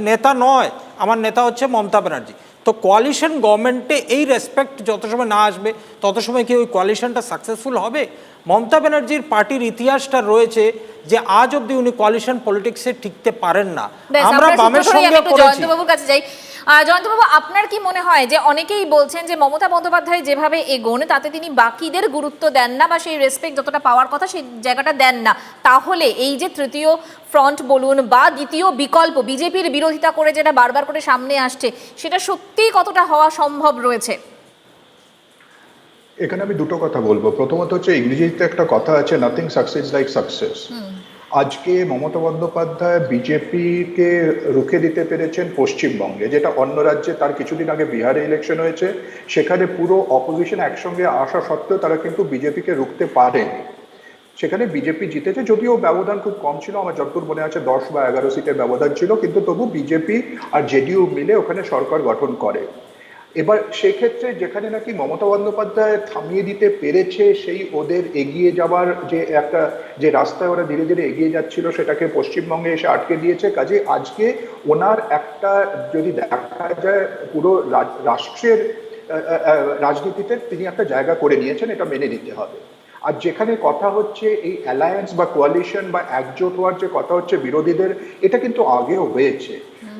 Speaker 12: নেতা নয়, আমার নেতা হচ্ছে মমতা ব্যানার্জি। তো কোয়ালিশন গভর্নমেন্টে এই রেসপেক্ট যত সময় না আসবে তত সময় কি ওই কোয়ালিশনটা সাকসেসফুল হবে? মমতা ব্যানার্জির পার্টির ইতিহাসটা রয়েছে যে আজ অবধি উনি কোয়ালিশন পলিটিক্সে টিকতে পারেন না। আমরা বামের সঙ্গে করেছি।
Speaker 1: জয়ন্তবাবুর কাছে যাই। জয়ন্তবাবু, আপনার কি মনে হয় যে অনেকেই বলছেন যে মমতা বন্দ্যোপাধ্যায় যেভাবে এগোন তাতে তিনি বাকিদের গুরুত্ব দেন না, বা সেই রেসপেক্ট যতটা পাওয়ার কথা সেই জায়গাটা দেন না, তাহলে এই যে তৃতীয় ফ্রন্ট বলুন বা দ্বিতীয় বিকল্প বিজেপির বিরোধিতা করে যেটা বারবার করে সামনে আসছে, সেটা সত্যিই কতটা হওয়া সম্ভব রয়েছে?
Speaker 8: এখানে আমি দুটো কথা বলবো। প্রথমত হচ্ছে, ইংরেজিতে একটা কথা আছে, নাথিং সাকসিডস লাইক সাকসেস। আজকে মমতা বন্দ্যোপাধ্যায় বিজেপিকে রুখে দিতে পেরেছেন পশ্চিমবঙ্গে, যেটা অন্য রাজ্যে, তার কিছুদিন আগে বিহারে ইলেকশন হয়েছে, সেখানে পুরো অপোজিশন একসঙ্গে আসা সত্ত্বেও তারা কিন্তু বিজেপিকে রুখতে পারেনি। সেখানে বিজেপি জিতেছে, যদিও ব্যবধান খুব কম ছিল, আমার যতদূর মনে আছে 10 বা 11 সিটের ব্যবধান ছিল, কিন্তু তবু বিজেপি আর জেডিইউ মিলে ওখানে সরকার গঠন করে। এবার সেক্ষেত্রে যেখানে নাকি মমতা বন্দ্যোপাধ্যায় থামিয়ে দিতে পেরেছে, সেই ওদের এগিয়ে যাওয়ার যে রাস্তায় ওরা ধীরে ধীরে এগিয়ে যাচ্ছিল, সেটাকে পশ্চিমবঙ্গে এসে আটকে দিয়েছে। কাজে আজকে ওনার একটা, যদি দেখা যায়, পুরো রাষ্ট্রের রাজনীতিতে তিনি একটা জায়গা করে নিয়েছেন, এটা মেনে নিতে হবে। আর যেখানে কথা হচ্ছে এই অ্যালায়েন্স বা কোয়ালিশন বা একজোট হওয়ার যে কথা হচ্ছে বিরোধীদের, এটা কিন্তু আগেও হয়েছে।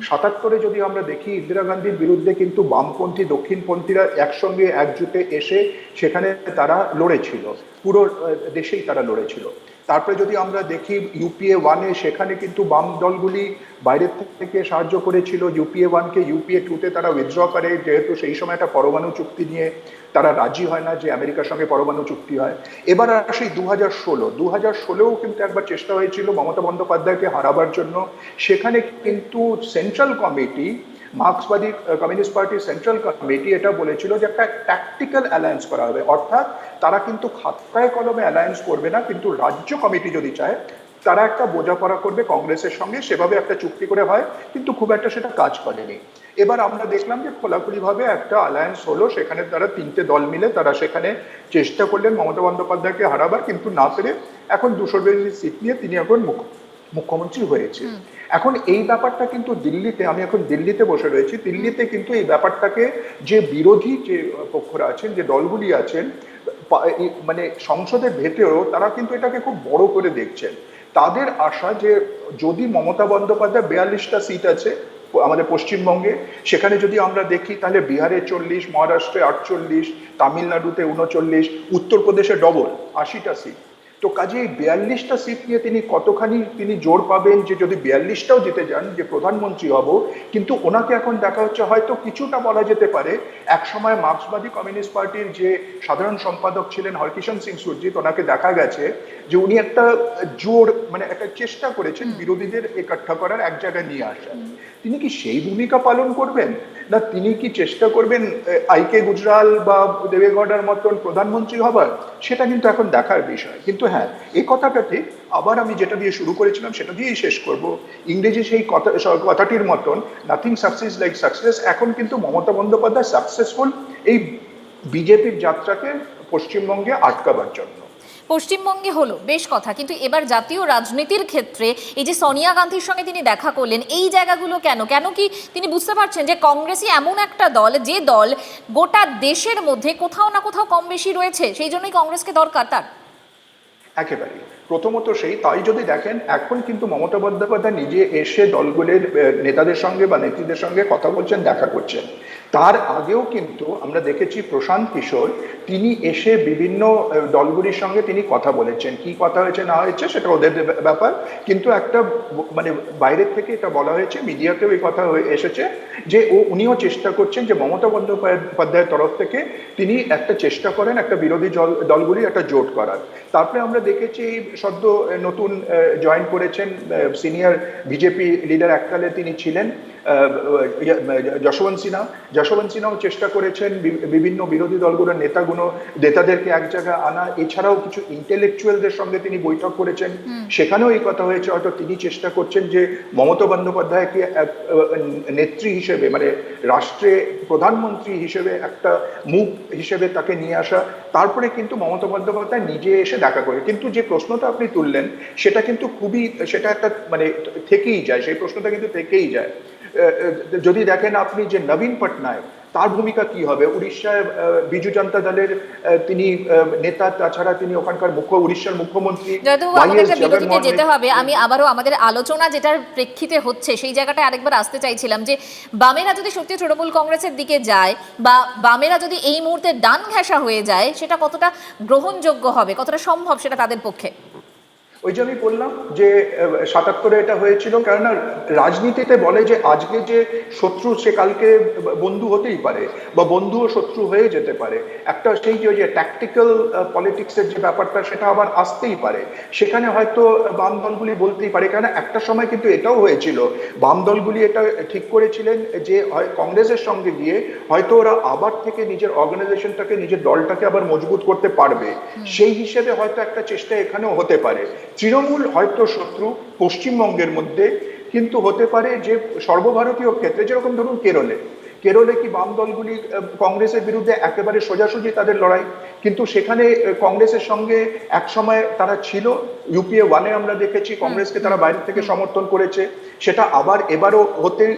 Speaker 8: 77-এ যদি আমরা দেখি, ইন্দিরা গান্ধীর বিরুদ্ধে কিন্তু বামপন্থী দক্ষিণপন্থীরা একসঙ্গে একজোটে এসে সেখানে তারা লড়েছিল, পুরো দেশেই তারা লড়েছিল। তারপরে যদি আমরা দেখি ইউপিএ 1-এ, সেখানে কিন্তু বাম দলগুলি বাইরের থেকে সাহায্য করেছিল, ইউপিএ 1-কে ইউপিএ 2-তে তারা উইথড্র করে, যেহেতু সেই সময় একটা পরমাণু চুক্তি নিয়ে তারা রাজি হয় না যে আমেরিকার সঙ্গে পরমাণু চুক্তি হয়। এবার আসি 2016-ও কিন্তু একবার চেষ্টা হয়েছিল মমতা বন্দ্যোপাধ্যায়কে হারাবার জন্য। সেখানে কিন্তু সেন্ট্রাল কমিটি, মার্ক্সবাদী কমিউনিস্ট পার্টির সেন্ট্রাল কমিটি এটা বলেছিল যে একটা ট্যাকটিক্যাল অ্যালায়েন্স করা হবে, অর্থাৎ তারা কিন্তু খাতায় কলমে অ্যালায়েন্স করবে না, কিন্তু রাজ্য কমিটি যদি চায় তারা একটা বোঝাপড়া করবে কংগ্রেসের সঙ্গে, সেভাবে একটা চুক্তি করে হয়, কিন্তু খুব একটা সেটা কাজ করেনি। এবার আমরা দেখলাম যে খোলাখুলিভাবে একটা অ্যালায়েন্স হলো, সেখানে তারা 3টে দল মিলে তারা সেখানে চেষ্টা করলেন মমতা বন্দ্যোপাধ্যায়কে হারাবার, কিন্তু না পেরে এখন 200 বেশি সিট নিয়ে তিনি এখন মুখ্যমন্ত্রী হয়েছে। এখন এই ব্যাপারটা কিন্তু দিল্লিতে, আমি এখন দিল্লিতে বসে রয়েছি, দিল্লিতে কিন্তু এই ব্যাপারটাকে যে বিরোধী যে পক্ষরা আছেন, যে দলগুলি আছেন, মানে সংসদের ভেতরেও তারা কিন্তু এটাকে খুব বড় করে দেখছেন। তাদের আশা যে যদি মমতা বন্দ্যোপাধ্যায় 42টা সিট আছে আমাদের পশ্চিমবঙ্গে, সেখানে যদি আমরা দেখি তাহলে বিহারে 40, মহারাষ্ট্রে 48, তামিলনাড়ুতে 39, উত্তরপ্রদেশে ডবল 80টা সিট। তো কাজেই 42টা সিট নিয়ে তিনি কতখানি তিনি জোর পাবেন যে যদি 42টাও জিতে যান যে প্রধানমন্ত্রী হব, কিন্তু ওনাকে এখন দেখা হচ্ছে হয়তো কিছুটা বলা যেতে পারে একসময় মার্ক্সবাদী কমিউনিস্ট পার্টির যে সাধারণ সম্পাদক ছিলেন হরকিষণ সিং সুরজিৎ, ওনাকে দেখা গেছে যে উনি একটা জোর মানে একটা চেষ্টা করেছেন বিরোধীদের একট্ঠা করার, এক জায়গায় নিয়ে আসার। তিনি কি সেই ভূমিকা পালন করবেন, না তিনি কি চেষ্টা করবেন আইকে গুজরাল বা দেবেগৌড়ার মতন প্রধানমন্ত্রী হবার, সেটা কিন্তু এখন দেখার বিষয়। কিন্তু হ্যাঁ, এই কথাটা ঠিক, আবার আমি যেটা দিয়ে শুরু করেছিলাম সেটা দিয়েই শেষ করব। ইংরেজি সেই কথাটির মতন নাথিং সাকসেস লাইক সাকসেস। এখন কিন্তু মমতা বন্দ্যোপাধ্যায় সাকসেসফুল এই বিজেপির যাত্রাকে পশ্চিমবঙ্গে আটকাবার জন্য।
Speaker 1: পশ্চিমবঙ্গে হলো বেশ কথা, কিন্তু এবার জাতীয় রাজনীতির ক্ষেত্রে এই যে সোনিয়া গান্ধীর সঙ্গে তিনি দেখা করলেন, এই জায়গাগুলো কেন কি তিনি বুঝতে পারছেন যে কংগ্রেসই এমন একটা দল যে দল গোটা দেশের মধ্যে কোথাও না কোথাও কম বেশি রয়েছে, সেই জন্যই কংগ্রেসকে দরকার তার?
Speaker 8: একেবারে প্রথমত সেই, তাই যদি দেখেন এখন কিন্তু মমতা বন্দ্যোপাধ্যায় নিজে এসে দলগুলির নেতাদের সঙ্গে বা নেত্রীদের সঙ্গে কথা বলছেন, দেখা করছেন। তার আগেও কিন্তু আমরা দেখেছি প্রশান্ত কিশোর তিনি এসে বিভিন্ন দলগুলির সঙ্গে তিনি কথা বলেছেন। কি কথা হয়েছে না হয়েছে সেটা ওদের ব্যাপার, কিন্তু একটা মানে বাইরের থেকে এটা বলা হয়েছে, মিডিয়াতেও এই কথা এসেছে যে উনিও চেষ্টা করছেন যে মমতা বন্দ্যোপাধ্যায়ের তরফ থেকে তিনি একটা চেষ্টা করেন একটা বিরোধী দলগুলির একটা জোট করার। তারপরে আমরা দেখেছি সদ্য নতুন জয়েন করেছেন সিনিয়র বিজেপি লিডার, এককালে তিনি ছিলেন যশবন্ত সিনহাও চেষ্টা করেছেন বিভিন্ন বিরোধী দলগুলোর নেতাদেরকে এক জায়গায় আনা। এছাড়াও কিছু ইন্টেলেকচুয়ালদের সঙ্গে তিনি বৈঠক করেছেন, সেখানেও এই কথা হয়েছে হয়তো তিনি চেষ্টা করছেন যে মমতা বন্দ্যোপাধ্যায়কে নেত্রী হিসেবে মানে রাষ্ট্রে প্রধানমন্ত্রী হিসেবে একটা মুখ হিসেবে তাকে নিয়ে আসা। তারপরে কিন্তু মমতা বন্দ্যোপাধ্যায় নিজে এসে দেখা করে। কিন্তু যে প্রশ্নটা আপনি তুললেন সেটা কিন্তু সেটা একটা মানে থেকেই যায়, সেই প্রশ্নটা কিন্তু থেকেই যায়। যদি দেখেন আপনি যে নবীন পটনায়ক, তার ভূমিকা কি হবে? উড়িষ্যায় বিজু জনতা দলের তিনি নেতা, তাছাড়া তিনি ওখানকার উড়িষ্যার মুখ্যমন্ত্রী।
Speaker 1: বিরতিতে যেতে হবে, আমি আবারও আমাদের আলোচনা যেটার প্রেক্ষিতে হচ্ছে সেই জায়গাটা আরেকবার আসতে চাইছিলাম যে বামেরা যদি সত্যি তৃণমূল কংগ্রেসের দিকে যায় বা বামেরা যদি এই মুহূর্তে ডান ঘেঁষা হয়ে যায়, সেটা কতটা গ্রহণযোগ্য হবে, কতটা সম্ভব সেটা তাদের পক্ষে?
Speaker 8: ওই যে আমি বললাম যে ৭৭-এ এটা হয়েছিল, কেননা রাজনীতিতে বলে যে আজকে যে শত্রু সে কালকে বন্ধু হতেই পারে বা বন্ধু ও শত্রু হয়ে যেতে পারে। একটা সেই যে ট্যাকটিক্যাল পলিটিক্সের যে ব্যাপারটা সেটা আবার আসতেই পারে। সেখানে হয়তো বাম দলগুলি বলতেই পারে, কেন একটা সময় কিন্তু এটাও হয়েছিল, বাম দলগুলি এটা ঠিক করেছিলেন যে কংগ্রেসের সঙ্গে গিয়ে হয়তো ওরা আবার থেকে নিজের অর্গানাইজেশনটাকে নিজের দলটাকে আবার মজবুত করতে পারবে। সেই হিসেবে হয়তো একটা চেষ্টা এখানেও হতে পারে। তৃণমূল হয়তো শত্রু পশ্চিমবঙ্গের মধ্যে, কিন্তু হতে পারে যে সর্বভারতীয় ক্ষেত্রে, যেরকম ধরুন কেরলে কি বাম দলগুলি কংগ্রেসের বিরুদ্ধে একেবারে সোজাসুজি তাদের লড়াই, কিন্তু সেখানে কংগ্রেসের সঙ্গে এক সময় তারা ছিল। ইউপিএ 1-এ আমরা দেখেছি কংগ্রেসকে তারা বাইরে থেকে সমর্থন করেছে, সেটা আবার এবারও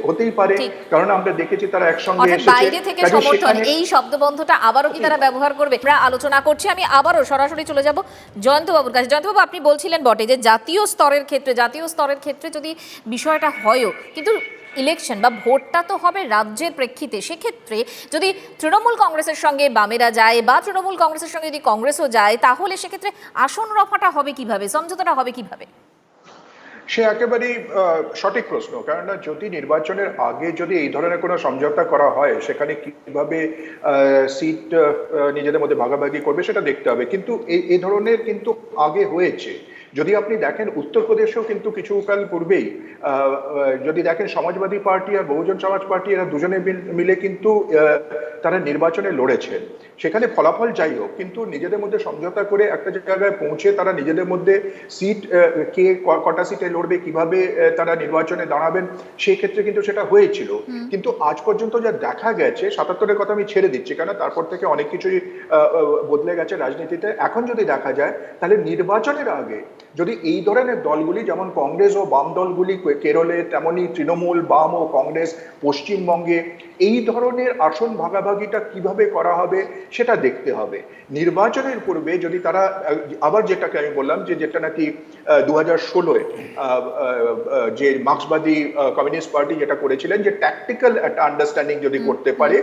Speaker 8: হতেই পারে, কারণ আমরা দেখেছি তারা একসঙ্গে এসেছে।
Speaker 1: বাইরে থেকে সমর্থন, এই শব্দবন্ধটা আবারও কি তারা ব্যবহার করবে? আমরা আলোচনা করছি, আমি আবারও সরাসরি চলে যাব জয়ন্তবাবুর কাছে। জয়ন্তবাবু, আপনি বলছিলেন বটে যে জাতীয় স্তরের ক্ষেত্রে যদি বিষয়টা হয়ও, কিন্তু ইলেকশন বা ভোটটা তো হবে রাজ্যের প্রেক্ষিতে। সেক্ষেত্রে যদি তৃণমূল কংগ্রেসের সঙ্গে বামেরা যায় বা তৃণমূল কংগ্রেসের সঙ্গে যদি কংগ্রেসও যায়, তাহলে সেক্ষেত্রে আসন রফাটা হবে কিভাবে, সমঝোতাটা হবে কিভাবে?
Speaker 8: সে একেবারেই সঠিক প্রশ্ন, কেননা যদি নির্বাচনের আগে যদি এই ধরনের কোনো সমঝোতা করা হয়, সেখানে কিভাবে সিট নিজেদের মধ্যে ভাগাভাগি করবে সেটা দেখতে হবে। কিন্তু এই ধরনের কিন্তু আগে হয়েছে। যদি আপনি দেখেন উত্তরপ্রদেশেও কিন্তু কিছুকাল পূর্বেই যদি দেখেন সমাজবাদী পার্টি আর বহুজন সমাজ পার্টি এরা দুজনে মিলে কিন্তু তারা নির্বাচনে লড়েছেন। সেখানে ফলাফল যাই হোক, কিন্তু নিজেদের মধ্যে সমঝোতা করে একটা জায়গায় পৌঁছে তারা নিজেদের মধ্যে সিট কে কটা সিটে লড়বে, কিভাবে তারা নির্বাচনে দাঁড়াবেন, সেই ক্ষেত্রে কিন্তু সেটা হয়েছিল। কিন্তু আজ পর্যন্ত যা দেখা গেছে, ৭৭-এর কথা আমি ছেড়ে দিচ্ছি, কেন তারপর থেকে অনেক কিছুই বদলে গেছে রাজনীতিতে। এখন যদি দেখা যায় তাহলে নির্বাচনের আগে যদি এই ধরনের দলগুলি, যেমন কংগ্রেস ও বাম দলগুলি কেরলে, তেমনি তৃণমূল, বাম ও কংগ্রেস পশ্চিমবঙ্গে, এই ধরনের আসন ভাগাভাগিটা কিভাবে করা হবে সেটা দেখতে হবে। নির্বাচনের পূর্বে যদি তারা আবার, যেটাকে আমি বললাম যে যেটা নাকি 2016-এ যে মার্ক্সবাদী কমিউনিস্ট পার্টি যেটা করেছিলেন, যে ট্যাকটিক্যাল একটা আন্ডারস্ট্যান্ডিং যদি করতে পারে,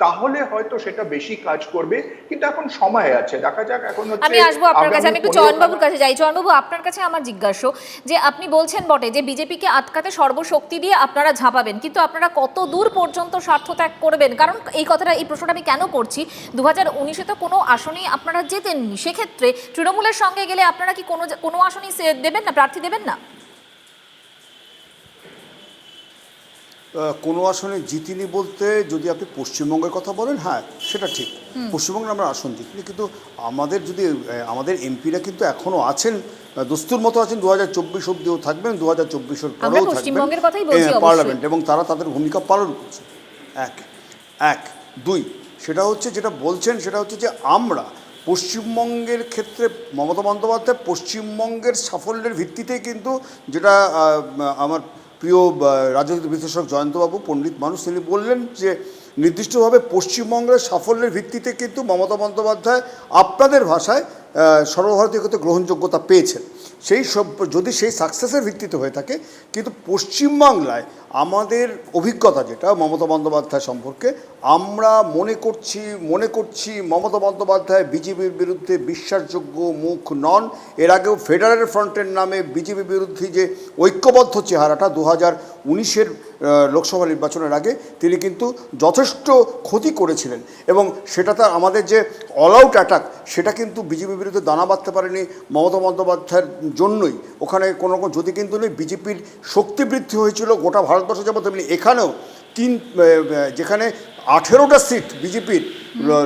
Speaker 8: তাহলে হয়তো সেটা বেশি কাজ করবে, কিন্তু এখন সময় আছে, দেখা যাক। এখন
Speaker 1: আমি আসবো আপনার কাছে, আমি একটু চয়নবাবুর কাছে যাই। চয়নবাবু, আপনার কাছে আমার জিজ্ঞাসা যে আপনি বলছেন বটে যে বিজেপিকে আটকাতে সর্বশক্তি দিয়ে আপনারা ঝাঁপাবেন, কিন্তু আপনারা কত দূর পর্যন্ত স্বার্থ ত্যাগ করবেন? কারণ এই কথাটা, এই প্রশ্নটা আমি কেন করছি, 2019-এ তো কোনো আসনেই আপনারা জেতেননি, সেক্ষেত্রে তৃণমূলের সঙ্গে গেলে আপনারা কি কোনো আসনই দেবেন না, প্রার্থী দেবেন না?
Speaker 7: কোনো আসনে জিতিনি বলতে যদি আপনি পশ্চিমবঙ্গের কথা বলেন, হ্যাঁ সেটা ঠিক, পশ্চিমবঙ্গে আমরা আসন জিতিনি, কিন্তু আমাদের যদি আমাদের এমপিরা কিন্তু এখনও আছেন, দস্তুর মতো আছেন, 2024 অব্দিও থাকবেন, 2024-এর পরেও থাকবেন পার্লামেন্ট, এবং তারা তাদের ভূমিকা পালন করছে। এক দুই, সেটা হচ্ছে যেটা বলছেন, সেটা হচ্ছে যে আমরা পশ্চিমবঙ্গের ক্ষেত্রে মমতা বন্দ্যোপাধ্যায় পশ্চিমবঙ্গের সাফল্যের ভিত্তিতেই কিন্তু, যেটা আমার প্রিয় রাজনৈতিক বিশ্লেষক জয়ন্তবাবু, পণ্ডিত মানুষ, তিনি বললেন যে নির্দিষ্টভাবে পশ্চিমবঙ্গের সাফল্যের ভিত্তিতে কিন্তু মমতা বন্দ্যোপাধ্যায় আপনাদের ভাষায় সর্বভারতীয় ক্ষেত্রে গ্রহণযোগ্যতা পেয়েছেন। সেই সব যদি সেই সাকসেসের ভিত্তিতে হয়ে থাকে, কিন্তু পশ্চিমবাংলায় আমাদের অভিজ্ঞতা যেটা মমতা বন্দ্যোপাধ্যায় সম্পর্কে, আমরা মনে করছি মমতা বন্দ্যোপাধ্যায় বিজেপির বিরুদ্ধে বিশ্বাসযোগ্য মুখ নন। এর আগেও ফেডারেল ফ্রন্টের নামে বিজেপির বিরুদ্ধে যে ঐক্যবদ্ধ চেহারাটা 2019-এর লোকসভা নির্বাচনের আগে তিনি কিন্তু যথেষ্ট ক্ষতি করেছিলেন, এবং সেটা তার আমাদের যে অল আউট অ্যাটাক, সেটা কিন্তু বিজেপির বিরুদ্ধে দানা বাঁধতে পারেনি মমতা বন্দ্যোপাধ্যায়ের জন্যই। ওখানে কোনো রকম যদি কিন্তু নেই, বিজেপির শক্তি বৃদ্ধি হয়েছিল গোটা ভারতবর্ষে, যেমন তেমনি এখানেও যেখানে 18টা সিট বিজেপির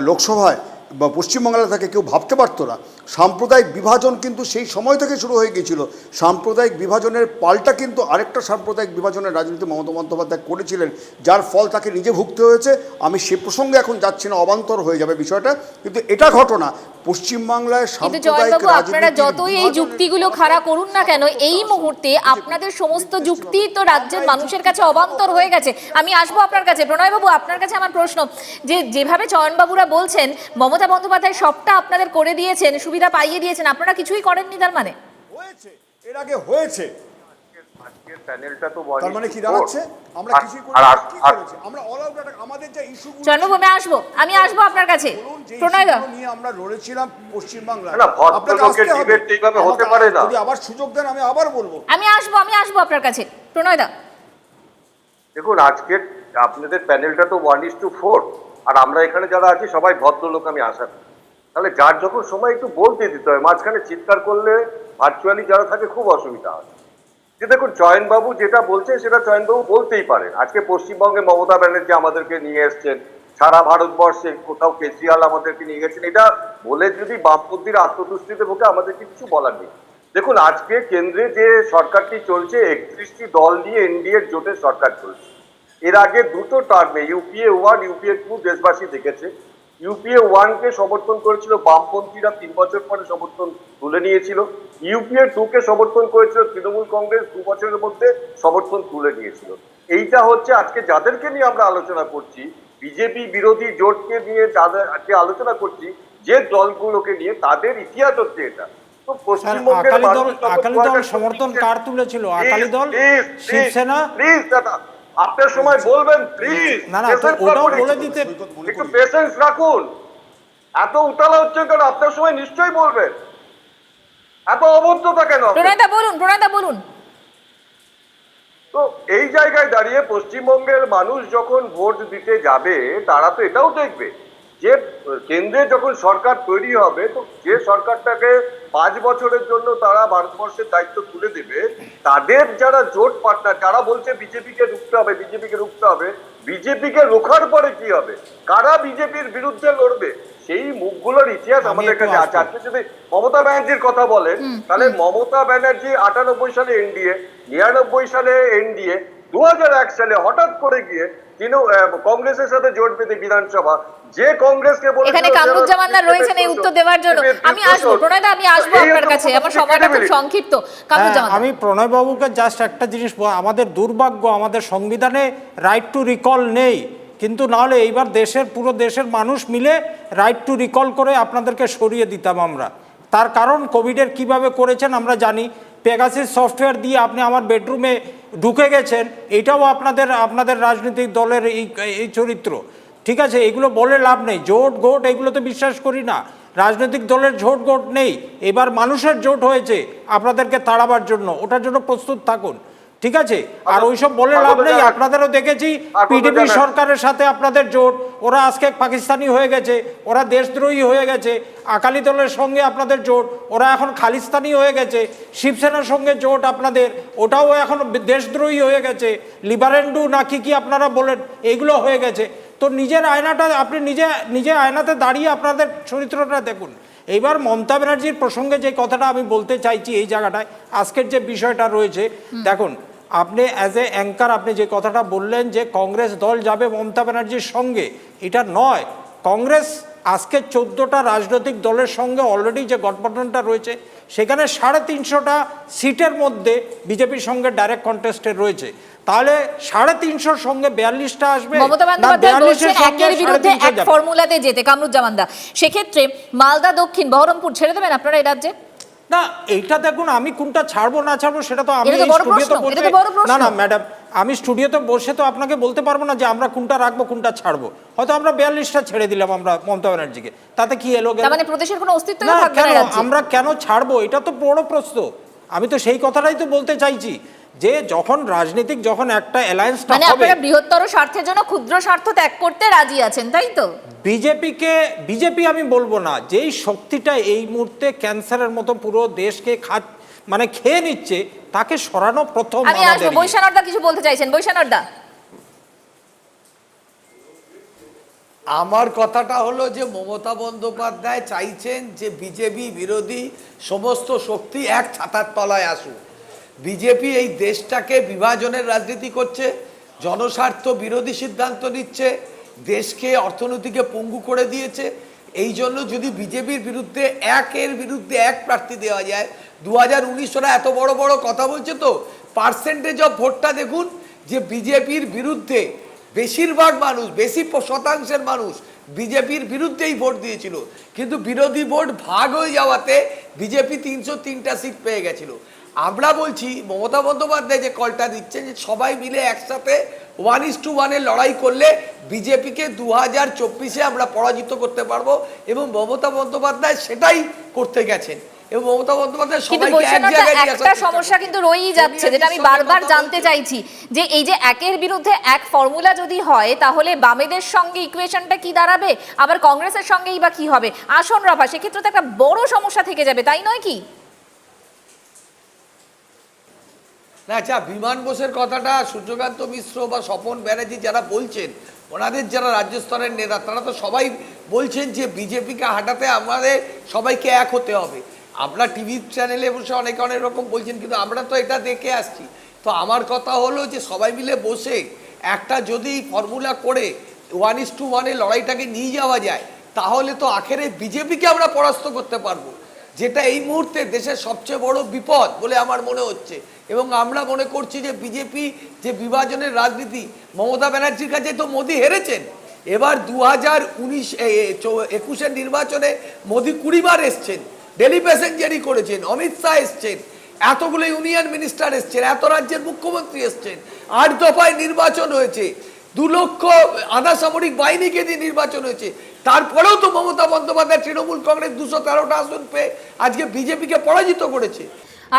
Speaker 7: লোকসভায় বা পশ্চিমবাংলা থেকে কেউ ভাবতে পারতো না। সাম্প্রদায়িক বিভাজন কিন্তু সেই সময় থেকে শুরু হয়ে গিয়েছিল। সাম্প্রদায়িক বিভাজনের পাল্টা কিন্তু আরেকটা সাম্প্রদায়িক বিভাজনের রাজনীতি মমতা বন্দ্যোপাধ্যায় করেছিলেন, যার ফল তাকে নিজে ভুগতে হয়েছে। আমি সে প্রসঙ্গে এখন যাচ্ছি না, অবান্তর হয়ে যাবে বিষয়টা, কিন্তু এটা ঘটনা পশ্চিমবাংলায় সাম্প্রদায়িক রাজনীতি।
Speaker 1: আপনারা যতই এই যুক্তিগুলো খাড়া করুন না কেন, এই মুহূর্তে আপনাদের সমস্ত যুক্তি তো রাজ্যের মানুষের কাছে অবান্তর হয়ে গেছে। আমি আসবো আপনার কাছে। প্রণয়বাবু, আপনার কাছে আমার প্রশ্ন, যে যেভাবে চয়নবাবুরা বলছেন মমতা বন্দ্যোপাধ্যায় সবটা আপনাদের করে দিয়েছেন, সুবিধা পাইয়ে দিয়েছেন, আপনারা কিছুই করেননি, তার মানে
Speaker 7: হয়েছে, এর আগে হয়েছে,
Speaker 9: আজকের প্যানেলটা তো
Speaker 7: তার মানে কি দাঁড়াচ্ছে? আমরা কিছুই করেছি, আমরা অল আউট অ্যাটাক, আমাদের যে ইস্যুগুলো।
Speaker 1: চয়নবাবু, আমি আসবো আপনার কাছে। প্রণয়দা
Speaker 7: নিয়ে আমরা লড়েছিলাম পশ্চিমবাংলায়,
Speaker 9: না ভদ্রলোকের ডিবেট এইভাবে হতে পারে না।
Speaker 7: যদি আবার সুযোগ দেন আমি আবার বলবো।
Speaker 1: আমি আসবো আপনার কাছে। প্রণয়দা,
Speaker 9: দেখুন, আজকের আপনাদের প্যানেলটা তো 1:4, আর আমরা এখানে যারা আছি সবাই ভদ্রলোক, আমি আশা করি। তাহলে যার যখন সময় একটু বলতে দিতে হয়, মাঝখানে চিৎকার করলে ভার্চুয়ালি যারা থাকে খুব অসুবিধা হয়। যে দেখুন, চয়নবাবু যেটা বলছে সেটা চয়নবাবু বলতেই পারেন। আজকে পশ্চিমবঙ্গে মমতা ব্যানার্জি আমাদেরকে নিয়ে এসছেন, সারা ভারতবর্ষে কোথাও কেজরিওয়াল আমাদেরকে নিয়ে গেছেন, এটা বলে যদি বামপন্থীর আত্মতুষ্টিতে ভোগে আমাদের কিছু বলার নেই। দেখুন, আজকে কেন্দ্রে যে সরকারটি চলছে, 31টি দল নিয়ে এনডিএর জোটের সরকার চলছে। এর আগে দুটো টার্মে ইউপিএ 1, ইউপিএ 2 দেশবাসী দেখেছে। ইউপিএ 1-কে সমর্থন করেছিল বামপন্থীরা, 3 বছর পরে সমর্থন তুলে নিয়েছিল। ইউপিএ 2-কে সমর্থন করেছিল তৃণমূল কংগ্রেস, 2 বছরের মধ্যে সমর্থন তুলে নিয়েছিল। এইটা হচ্ছে আজকে যাদেরকে নিয়ে আমরা আলোচনা করছি, বিজেপি বিরোধী জোটকে নিয়ে যাদেরকে আলোচনা করছি, যে দলগুলোকে নিয়ে, তাদের ইতিহাস হচ্ছে এটা। তো পশ্চিমবঙ্গের
Speaker 12: আকালি দল সমর্থন কার তুলেছিল? আকালি দল, শিবসেনা।
Speaker 9: প্লিজ দাদা, আপনার সময় বলবেন প্লিজ।
Speaker 12: না, ওটাও বলে দিতে
Speaker 9: একটু পেশেন্স রাখুন। এত উতালা হচ্ছে কেন? আপনার সময় নিশ্চয়ই বলবেন। এত অভদ্রতা কেন?
Speaker 1: প্রণয়দা বলুন।
Speaker 9: তো এই জায়গায় দাঁড়িয়ে পশ্চিমবঙ্গের মানুষ যখন ভোট দিতে যাবে, তারা তো এটাও দেখবে যে কেন্দ্রে যখন সরকার তৈরি হবে, তো যে সরকারটাকে 5 বছরের জন্য তারা ভারতবর্ষের দায়িত্ব তুলে দেবে, তাদের যারা জোট পার্টনার, যারা বলছে বিজেপিকে রুখতে হবে, বিজেপিকে রোখার পরে কি হবে, কারা বিজেপির বিরুদ্ধে লড়বে, সেই মুখগুলোর ইতিহাস আমাদের কাছে আছে। আপনি যদি মমতা ব্যানার্জির কথা বলেন, তাহলে মমতা ব্যানার্জি 98 সালে এনডিএ, 99 সালে এনডিএ, 2001 সালে হঠাৎ করে গিয়ে তিনি কংগ্রেসের সাথে জোট বেঁধে বিধানসভা, যে কংগ্রেসকে বলে
Speaker 1: এখানে কামরুজ্জামানরা রয়েছেন এই উত্তর দেওয়ার জন্য। আমি আসবো প্রণয়দা, আমি আসবো আপনার কাছে, আমার সময়টা খুব সংক্ষিপ্ত। কামরুজ্জামান,
Speaker 12: আমি প্রণয় বাবুকে জাস্ট একটা জিনিস, আমাদের দুর্ভাগ্য, আমাদের সংবিধানে রাইট টু রিকল নেই, কিন্তু নাহলে এইবার পুরো দেশের মানুষ মিলে রাইট টু রিকল করে আপনাদেরকে সরিয়ে দিতাম আমরা। তার কারণ কোভিডের কিভাবে করেছেন আমরা জানি। পেগাসিস সফটওয়্যার দিয়ে আপনি আমার বেডরুমে ঢুকে গেছেন, এটাও আপনাদের রাজনৈতিক দলের এই চরিত্র। ঠিক আছে, এগুলো বলে লাভ নেই। জোট গোট এগুলো তো বিশ্বাস করি না। রাজনৈতিক দলের জোট গোট নেই, এবার মানুষের জোট হয়েছে আপনাদেরকে তাড়াবার জন্য, ওটার জন্য প্রস্তুত থাকুন, ঠিক আছে? আর ওইসব বলে লাভ নেই। আপনাদেরও দেখেছি পিডিপি সরকারের সাথে আপনাদের জোট, ওরা আজকে পাকিস্তানি হয়ে গেছে, ওরা দেশদ্রোহী হয়ে গেছে। আকালি দলের সঙ্গে আপনাদের জোট, ওরা এখন খালিস্তানি হয়ে গেছে। শিবসেনার সঙ্গে জোট আপনাদের, ওটাও এখন দেশদ্রোহী হয়ে গেছে। লিবারেন্ডু না কি আপনারা বলেন, এগুলো হয়ে গেছে। তো নিজের আয়নাটা আপনি নিজে আয়নাতে দাঁড়িয়ে আপনাদের চরিত্রটা দেখুন। এইবার মমতা ব্যানার্জির প্রসঙ্গে যে কথাটা আমি বলতে চাইছি এই জায়গাটায়, আজকের যে বিষয়টা রয়েছে, দেখুন আপনি অ্যাজ এ অ্যাঙ্কার আপনি যে কথাটা বললেন যে কংগ্রেস দল যাবে মমতা ব্যানার্জির সঙ্গে, এটা নয়। কংগ্রেস আজকে 14টা রাজনৈতিক দলের সঙ্গে অলরেডি যে গঠবন্ধনটা রয়েছে, সেখানে 350টা সিটের মধ্যে বিজেপির সঙ্গে ডাইরেক্ট কন্টেস্টে রয়েছে। তাহলে 350 সঙ্গে 42টা আসবে।
Speaker 1: মমতা বন্দ্যোপাধ্যায় বলছেন একের বিরুদ্ধে এক ফর্মুলাতে যেতে। কামরুজ্জামান দা, সেক্ষেত্রে মালদা দক্ষিণ বহরমপুর ছেড়ে দেবেন আপনারা এই রাজ্যে?
Speaker 12: না, এইটা দেখুন, আমি কোনটা ছাড়বো না ছাড়বো সেটা তো আমি
Speaker 1: স্টুডিওতে বসে,
Speaker 12: না ম্যাডাম, আমি স্টুডিওতে বসে তো আপনাকে বলতে পারবো না যে আমরা কোনটা রাখবো কোনটা ছাড়বো। হয়তো আমরা 42টা ছেড়ে দিলাম আমরা মমতা ব্যানার্জিকে, তাতে কি এলো?
Speaker 1: মানে প্রদেশের কোনো অস্তিত্ব
Speaker 12: না,
Speaker 1: থাকবে না রাজ্যে?
Speaker 12: আমরা কেন ছাড়বো, এটা তো বড় প্রশ্ন। আমি তো সেই কথাটাই তো বলতে চাইছি যে যখন রাজনীতিক যখন একটা অ্যালায়েন্সটা
Speaker 1: মানে
Speaker 12: হবে,
Speaker 1: আপনারা বৃহত্তর স্বার্থের জন্য ক্ষুদ্র স্বার্থ ত্যাগ করতে রাজি আছেন, তাই তো?
Speaker 12: বিজেপি আমি বলবো না, যেই শক্তিটা এই মুহূর্তে ক্যান্সারের মতো পুরো দেশকে খেয়ে নিচ্ছে, তাকে সরানো প্রথম।
Speaker 1: আমি আসবো। বৈশানর দা কিছু বলতে চাইছেন? বৈশানর দা,
Speaker 10: আমার কথাটা হলো যে মমতা বন্দ্যোপাধ্যায় চাইছেন যে বিজেপি বিরোধী সমস্ত শক্তি এক ছাতার তলায় আসুক। বিজেপি এই দেশটাকে বিভাজনের রাজনীতি করছে, জনস্বার্থ বিরোধী সিদ্ধান্ত নিচ্ছে, দেশকে অর্থনীতিকে পঙ্গু করে দিয়েছে। এই জন্য যদি বিজেপির বিরুদ্ধে একের বিরুদ্ধে এক প্রার্থী দেওয়া যায়, 2019 ওরা এত বড় বড় কথা বলছে, তো পার্সেন্টেজ অফ ভোটটা দেখুন যে বিজেপির বিরুদ্ধে বেশিরভাগ মানুষ, বেশি শতাংশের মানুষ বিজেপির বিরুদ্ধেই ভোট দিয়েছিল। কিন্তু বিরোধী ভোট ভাগ হয়ে যাওয়াতে বিজেপি 303টা সিট পেয়ে গেছিল। আমরা বলছি মমতা বন্দ্যোপাধ্যায় যে কলটা দিচ্ছেন যে সবাই মিলে একসাথে 1:1 লড়াই করলে বিজেপিকে 2024-এ আমরা পরাজিত করতে পারবো, এবং মমতা বন্দ্যোপাধ্যায় সেটাই করতে গেছেন। এবং মমতা বন্দ্যোপাধ্যায় সবাইকে এক জায়গায় নিয়ে
Speaker 1: একটা সমস্যা কিন্তু রয়েই যাচ্ছে, যেটা আমি বারবার জানতে চাইছি, যে এই যে একের বিরুদ্ধে এক ফর্মুলা যদি হয়, তাহলে বামেদের সঙ্গে ইকুয়েশনটা কি দাঁড়াবে, আবার কংগ্রেসের সঙ্গেই বা কি হবে? আসন রফা, সেক্ষেত্রে তো একটা বড় সমস্যা থেকে যাবে, তাই নয় কি?
Speaker 10: না, আচ্ছা, বিমান বোসের কথাটা সূর্যকান্ত মিশ্র বা স্বপন ব্যানার্জি যারা বলছেন, ওনাদের যারা রাজ্য স্তরের নেতা, তারা তো সবাই বলছেন যে বিজেপিকে হাঁটাতে আমাদের সবাইকে এক হতে হবে। আমরা টিভি চ্যানেলে বসে অনেকে অনেক রকম বলছেন, কিন্তু আমরা তো এটা দেখে আসছি। তো আমার কথা হলো যে সবাই মিলে বসে একটা যদি ফর্মুলা করে 1:1 লড়াইটাকে নিয়ে যাওয়া যায়, তাহলে তো আখেরে বিজেপিকে আমরা পরাস্ত করতে পারবো, যেটা এই মুহূর্তে দেশের সবচেয়ে বড় বিপদ বলে আমার মনে হচ্ছে। এবং আমরা মনে করছি যে বিজেপি যে বিভাজনের রাজনীতি, মমতা ব্যানার্জির কাছে তো মোদি হেরেছেন। এবার 2021-এর নির্বাচনে মোদি 20 বার এসছেন, ডেলি প্যাসেঞ্জারি করেছেন, অমিত শাহ এসছেন, এতগুলো ইউনিয়ন মিনিস্টার এসছেন, এত রাজ্যের মুখ্যমন্ত্রী এসছেন, 8 দফায় নির্বাচন হয়েছে, 2 লক্ষ আধা সামরিক বাহিনীকে দিয়ে নির্বাচন হয়েছে। তারপরেও তো মমতা বন্দ্যোপাধ্যায় তৃণমূল কংগ্রেস 213টা আসন পেয়ে আজকে বিজেপিকে পরাজিত করেছে।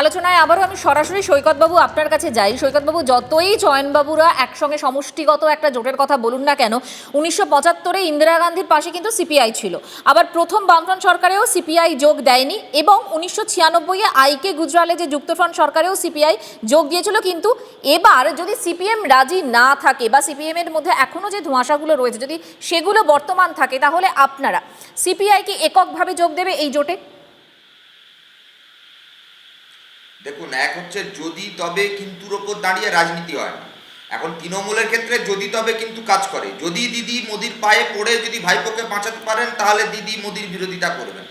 Speaker 1: আলোচনায় আবারও আমি সরাসরি সৈকতবাবু আপনার কাছে যাই। সৈকতবাবু, যতই চয়নবাবুরা একসঙ্গে সমষ্টিগত একটা জোটের কথা বলুন না কেন, 1975-এ ইন্দিরা গান্ধীর পাশে কিন্তু সিপিআই ছিল, আবার প্রথম বামফ্রন্ট সরকারেও সিপিআই যোগ দেয়নি, এবং 1996-এ আইকে গুজরালে যে যুক্তফ্রন্ট সরকারেও সিপিআই যোগ দিয়েছিল। কিন্তু এবার যদি সিপিএম রাজি না থাকে, বা সিপিএমের মধ্যে এখনও যে ধোঁয়াশাগুলো রয়েছে যদি সেগুলো বর্তমান থাকে, তাহলে আপনারা সিপিআই কি এককভাবে যোগ দেবে এই জোটে?
Speaker 11: দেখুন, এক হচ্ছে যদি তবে কিন্তুর ওপর দাঁড়িয়ে রাজনীতি হয় না। এখন তৃণমূলের ক্ষেত্রে যদি তবে কিন্তু কাজ করে। যদি দিদি মোদির পায়ে পড়ে যদি ভাইপোকে বাঁচাতে পারেন, তাহলে দিদি মোদির বিরোধিতা করবেন।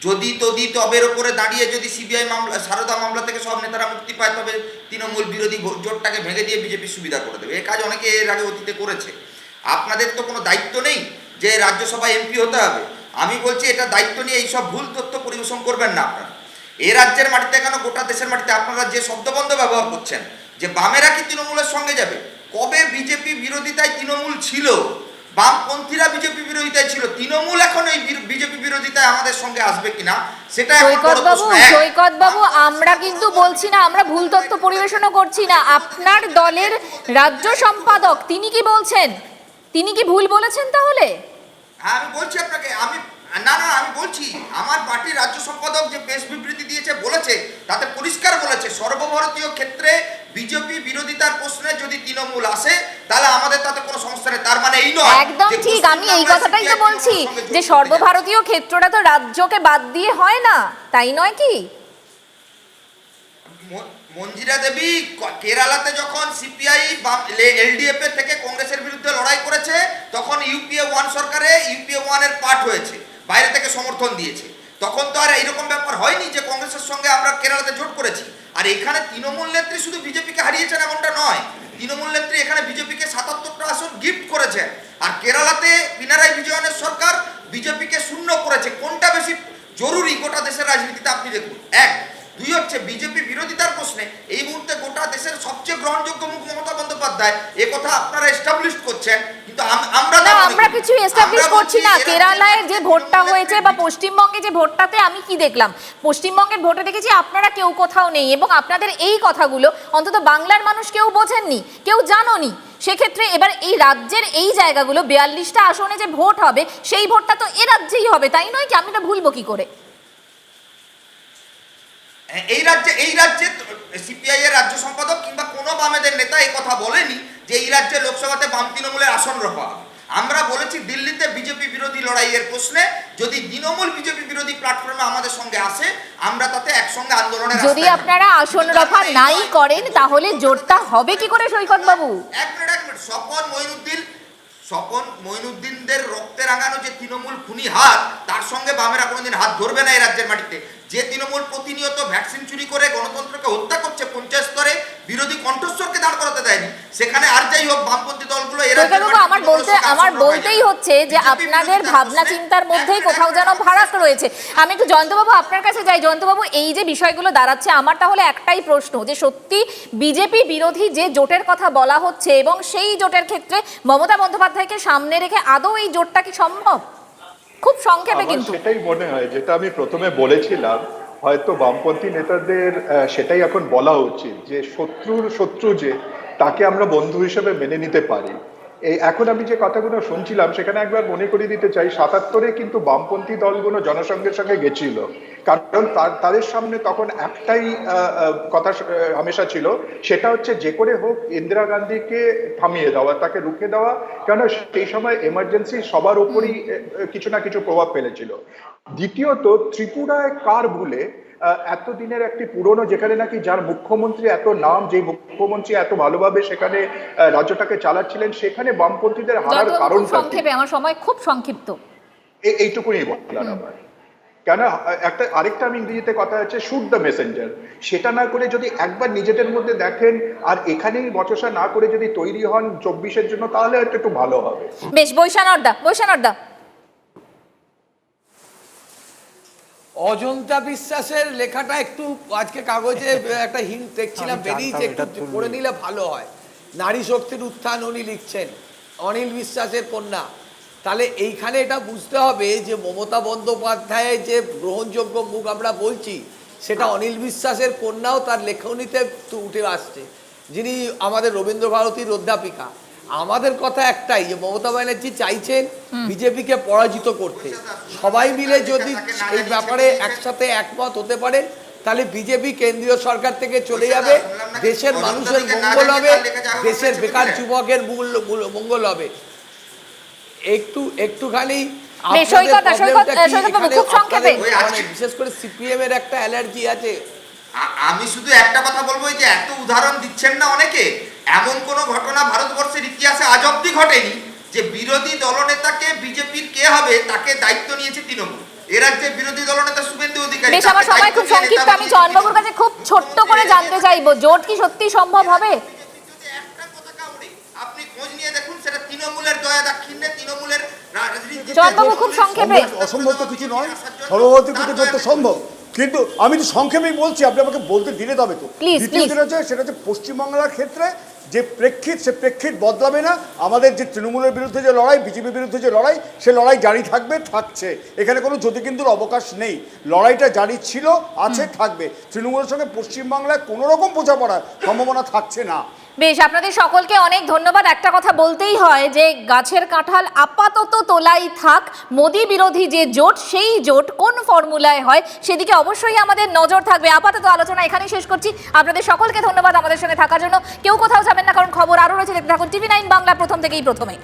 Speaker 11: যদি তবের ওপরে দাঁড়িয়ে যদি সিবিআই মামলা, সারদা মামলা থেকে সব নেতারা মুক্তি পায়, তবে তৃণমূল বিরোধী জোটটাকে ভেঙে দিয়ে বিজেপির সুবিধা করে দেবে। এই কাজ অনেকে এর আগে অতীতে করেছে। আপনাদের তো কোনো দায়িত্ব নেই যে রাজ্যসভায় এমপি হতে হবে। আমি বলছি এটা দায়িত্ব নিয়ে এইসব ভুল তথ্য পরিবেশন করবেন না আপনারা। এ রাজ্যের মাটিতে কেন গোটা দেশের মাটিতে আপনারা যে শব্দবন্ধ ব্যবহার করছেন যে বামেরা কি তৃণমূলের সঙ্গে যাবে, কবে বিজেপি বিরোধিতায় তৃণমূল ছিল? বামপন্থীরা বিজেপি বিরোধিতায় ছিল, তৃণমূল এখন এই বিজেপি বিরোধিতায় আমাদের সঙ্গে আসবে কিনা সেটা এখন বড়
Speaker 1: সৈকত বাবু,
Speaker 11: প্রশ্ন।
Speaker 1: সৈকত বাবু, আমরা কিন্তু বলছি না, আমরা ভুল তথ্য পরিবেশনও করছি না। আপনার দলের রাজ্য সম্পাদক তিনি কি বলছেন? তিনি কি ভুল বলেছেন তাহলে?
Speaker 11: হ্যাঁ, আমি বলছি আপনাকে, আমি বলছি আমার পার্টির রাজ্য সম্পাদক যে প্রেস বিবৃতি দিয়েছে বলেছে, তাতে পরিষ্কার বলেছে সর্বভারতীয় ক্ষেত্রে বিজেপি বিরোধিতার প্রশ্নে যদি তৃণমূল আসে তাহলে আমাদের তাতে কোনো সমস্যা নেই। তার মানে এই নয়
Speaker 1: একদম
Speaker 11: যে
Speaker 1: ঠিক, আমি এই কথাটাই তো বলছি যে সর্বভারতীয় ক্ষেত্রটা তো রাজ্যকে বাদ দিয়ে হয় না, তাই নয় কি?
Speaker 11: মঞ্জিরা দেবী কেরালাতে যখন সিপিআই এলডিএফ এর থেকে কংগ্রেসের বিরুদ্ধে লড়াই করেছে তখন ইউপিএ 1 সরকারে ইউপিএ 1 এর পার্ট হয়েছে, বাইরে থেকে সমর্থন দিয়েছে। তখন তো আর এইরকম ব্যাপার হয়নি যে কংগ্রেসের সঙ্গে আমরা কেরালাতে জোট করেছি। আর এখানে তৃণমূল নেত্রী শুধু বিজেপিকে হারিয়েছেন এমনটা নয়, তৃণমূল নেত্রী এখানে বিজেপিকে 77টা আসন গিফট করেছেন। আর কেরালাতে পিনারাই বিজয়নের সরকার বিজেপিকে শূন্য করেছে। কোনটা বেশি জরুরি গোটা দেশের রাজনীতিতে আপনি দেখুন। এক, দুই হচ্ছে বিজেপি বিরোধিতার প্রশ্নে এই মুহূর্তে গোটা দেশের সবচেয়ে গ্রহণযোগ্য মুখ মমতা বন্দ্যোপাধ্যায়, এ কথা আপনারা এস্টাবলিশ করছেন, কিন্তু আমরা
Speaker 1: না, আমরা কিছু এস্টাবলিশ করছি না। কেরালায় যে ভোটটা হয়েছে বা পশ্চিমবঙ্গে যে ভোটটাতে আমি কি দেখলাম, পশ্চিমবঙ্গের ভোটে দেখেছি আপনারা কেউ কোথাও নেই, এবং আপনাদের এই কথাগুলো অন্তত বাংলার মানুষ কেউ বোঝেননি, কেউ জানোনি। সেক্ষেত্রে এবার এই রাজ্যের এই জায়গাগুলো 42টা আসনে যে ভোট হবে সেই ভোটটা তো এ রাজ্যেই হবে, তাই নয় কি? আমি এটা ভুলবো কি করে?
Speaker 11: এই রাজ্যে সিপিআই এর রাজ্য সম্পাদক কিংবা কোনো বামেদের নেতা এই কথা বলেনি যে এই রাজ্যে লোকসভাতে বাম তৃণমূলের আসন রাখা হবে। আমরা বলেছি দিল্লিতে বিজেপি বিরোধী লড়াইয়ের প্রশ্নে যদি তৃণমূল বিজেপি বিরোধী প্ল্যাটফর্মে আমাদের সঙ্গে আসে আমরা তাতে একসঙ্গে আন্দোলনের
Speaker 1: যদি আপনারা আসন রফা নাই করেন তাহলে জোটটা হবে কি করে সৈকত বাবু?
Speaker 11: এক মিনিট, স্বপন মঈনুদ্দিনদের রক্তে রাঙানো যে তৃণমূল খুনি হাত, তার সঙ্গে বামেরা কোনোদিন হাত ধরবে না এই রাজ্যের মাটিতে। যে তৃণমূল প্রতিনিয়ত ভ্যাকসিন চুরি করে গণতন্ত্রকে হত্যা করছে, পঞ্চায়েত স্তরে বিরোধী কণ্ঠস্বরকে দাঁড় করাতে দেয়নি, সেখানে আর যাই হোক বামপন্থী দলগুলো
Speaker 1: আমার বলতেই হচ্ছে যে আপনাদের ভাবনা চিন্তার মধ্যেই কোথাও যেন ফারাক রয়েছে। আমি একটু জয়ন্তবাবু আপনার কাছে যাই। জয়ন্তবাবু, এই যে বিষয়গুলো দাঁড়াচ্ছে, আমার তাহলে একটাই প্রশ্ন, যে সত্যি বিজেপি বিরোধী যে জোটের কথা বলা হচ্ছে এবং সেই জোটের ক্ষেত্রে মমতা বন্দ্যোপাধ্যায়কে সামনে রেখে আদৌ এই জোটটা কি সম্ভব? খুব সংক্ষেপে কিন্তু।
Speaker 8: সেটাই মনে হয়, যেটা আমি প্রথমে বলেছিলাম, হয়তো বামপন্থী নেতাদের সেটাই এখন বলা উচিত যে শত্রু যে তাকে আমরা বন্ধু হিসেবে মেনে নিতে পারি। এই এখন আমি যে কথাগুলো শুনছিলাম সেখানে একবার মনে করিয়ে দিতে চাই, 77-এ কিন্তু বামপন্থী দলগুলো জনসংঘের সঙ্গে গেছিল, কারণ তাদের সামনে তখন একটাই কথা হামেশা ছিল, সেটা হচ্ছে যে করে হোক ইন্দিরা গান্ধীকে থামিয়ে দেওয়া, তাকে রুখে দেওয়া, কেন সেই সময় এমার্জেন্সি সবার উপরই কিছু না কিছু প্রভাব ফেলেছিল। দ্বিতীয়ত, ত্রিপুরায় কার ভুলে এতদিনের একটি পুরনো, যেখানে নাকি যার মুখ্যমন্ত্রী এত নাম, যে মুখ্যমন্ত্রী এত ভালোভাবে সেখানে রাজ্যটাকে চালাচ্ছিলেন, সেখানে বামপন্থীদের হারার কারণটা
Speaker 1: সংক্ষেপে, আমার সময় খুব সংক্ষিপ্ত,
Speaker 8: এইটুকুনি বললাম আমার। কেন আরেকটা আমি ইংরেজিতে কথা হচ্ছে শুট দ্য মেসেঞ্জার, সেটা না করে যদি একবার নিজেদের মধ্যে দেখেন আর এখানেই বচসা না করে যদি তৈরি হন 24-এর জন্য, তাহলে হয়তো একটু ভালো হবে।
Speaker 1: বেশ, বৈশানর্দা।
Speaker 10: অজন্তা বিশ্বাসের লেখাটা একটু আজকে কাগজে একটা হিন্ট দেখছিলাম, বেরিয়েছে, একটু পড়ে নিলে ভালো হয়। নারী শক্তির উত্থান উনি লিখছেন, অনিল বিশ্বাসের কন্যা। তাহলে এইখানে এটা বুঝতে হবে যে মমতা বন্দ্যোপাধ্যায়ের যে গ্রহণযোগ্য মুখ আমরা বলছি, সেটা অনিল বিশ্বাসের কন্যাও তার লেখনীতে উঠে আসছে, যিনি আমাদের রবীন্দ্রভারতীর অধ্যাপিকা। আমাদের কথা একটাই, যে মমতা ব্যানার্জি চাইছেন বিজেপিকে পরাজিত করতে। সবাই মিলে যদি এই ব্যাপারে একসাথে একমত হতে পারেন তাহলে বিজেপি কেন্দ্রীয় সরকার থেকে চলে যাবে, দেশের মানুষের মঙ্গল হবে, দেশের বেকার যুবকের মঙ্গল হবে। একটুখানি বিশেষ করে সিপিএম এর একটা অ্যালার্জি আছে।
Speaker 11: আমি শুধু একটা কথা বলবো, যে এত উদাহরণ দিচ্ছেন না অনেকে, এমন কোন ঘটনা ভারতবর্ষের ইতিহাসে আজ অব্দি ঘটেনি যে বিরোধী দলনেতাকে বিজেপির কে হবে তাকে দায়িত্ব নিয়েছে তৃণমূল। এ রাজ্যের বিরোধী দলনেতা শুভেন্দু অধিকারী।
Speaker 1: বেশ, আমার সময় খুব সংক্ষিপ্ত, আমি চয়নবাবুর কাছে খুব ছোট্ট করে জানতে চাইবো, জোট কি সত্যি সম্ভব হবে?
Speaker 11: আপনি খোঁজ নিয়ে দেখুন, সেটা তৃণমূলের দয়া দাক্ষিণ্যে, তৃণমূলের
Speaker 1: চয়নবাবু খুব সংক্ষেপে।
Speaker 7: অসম্ভব তো কিছু নয়, সর্বভারতীয় জোট তো সম্ভব, কিন্তু আমি তো সংক্ষেপেই বলছি, আপনি আমাকে বলতে দিলে তবে তো। দ্বিতীয় যেটা হচ্ছে সেটা হচ্ছে পশ্চিমবাংলার ক্ষেত্রে যে প্রেক্ষিত, সে প্রেক্ষিত বদলাবে না। আমাদের যে তৃণমূলের বিরুদ্ধে যে লড়াই, বিজেপির বিরুদ্ধে যে লড়াই, সে লড়াই জারি থাকবে, থাকছে। এখানে কোনো যদি কিন্তুর অবকাশ নেই। লড়াইটা জারি ছিল, আছে, থাকবে। তৃণমূলের সঙ্গে পশ্চিমবাংলায় কোনো রকম বোঝাপড়ার সম্ভাবনা থাকছে না।
Speaker 1: বেশ, আপনাদের সকলকে অনেক ধন্যবাদ। একটা কথা বলতেই হয় যে গাছের কাঁঠাল আপাতত তোলাই থাক, মোদি বিরোধী যে জোট, সেই জোট কোন ফর্মুলায় হয় সেদিকে অবশ্যই আমাদের নজর থাকবে। আপাতত আলোচনা এখানেই শেষ করছি। আপনাদের সকলকে ধন্যবাদ আমাদের সঙ্গে থাকার জন্য। কেউ কোথাও যাবেন না, কারণ খবর আরও রয়েছে। দেখতে থাকুন TV9 বাংলা, প্রথম থেকেই প্রথমে।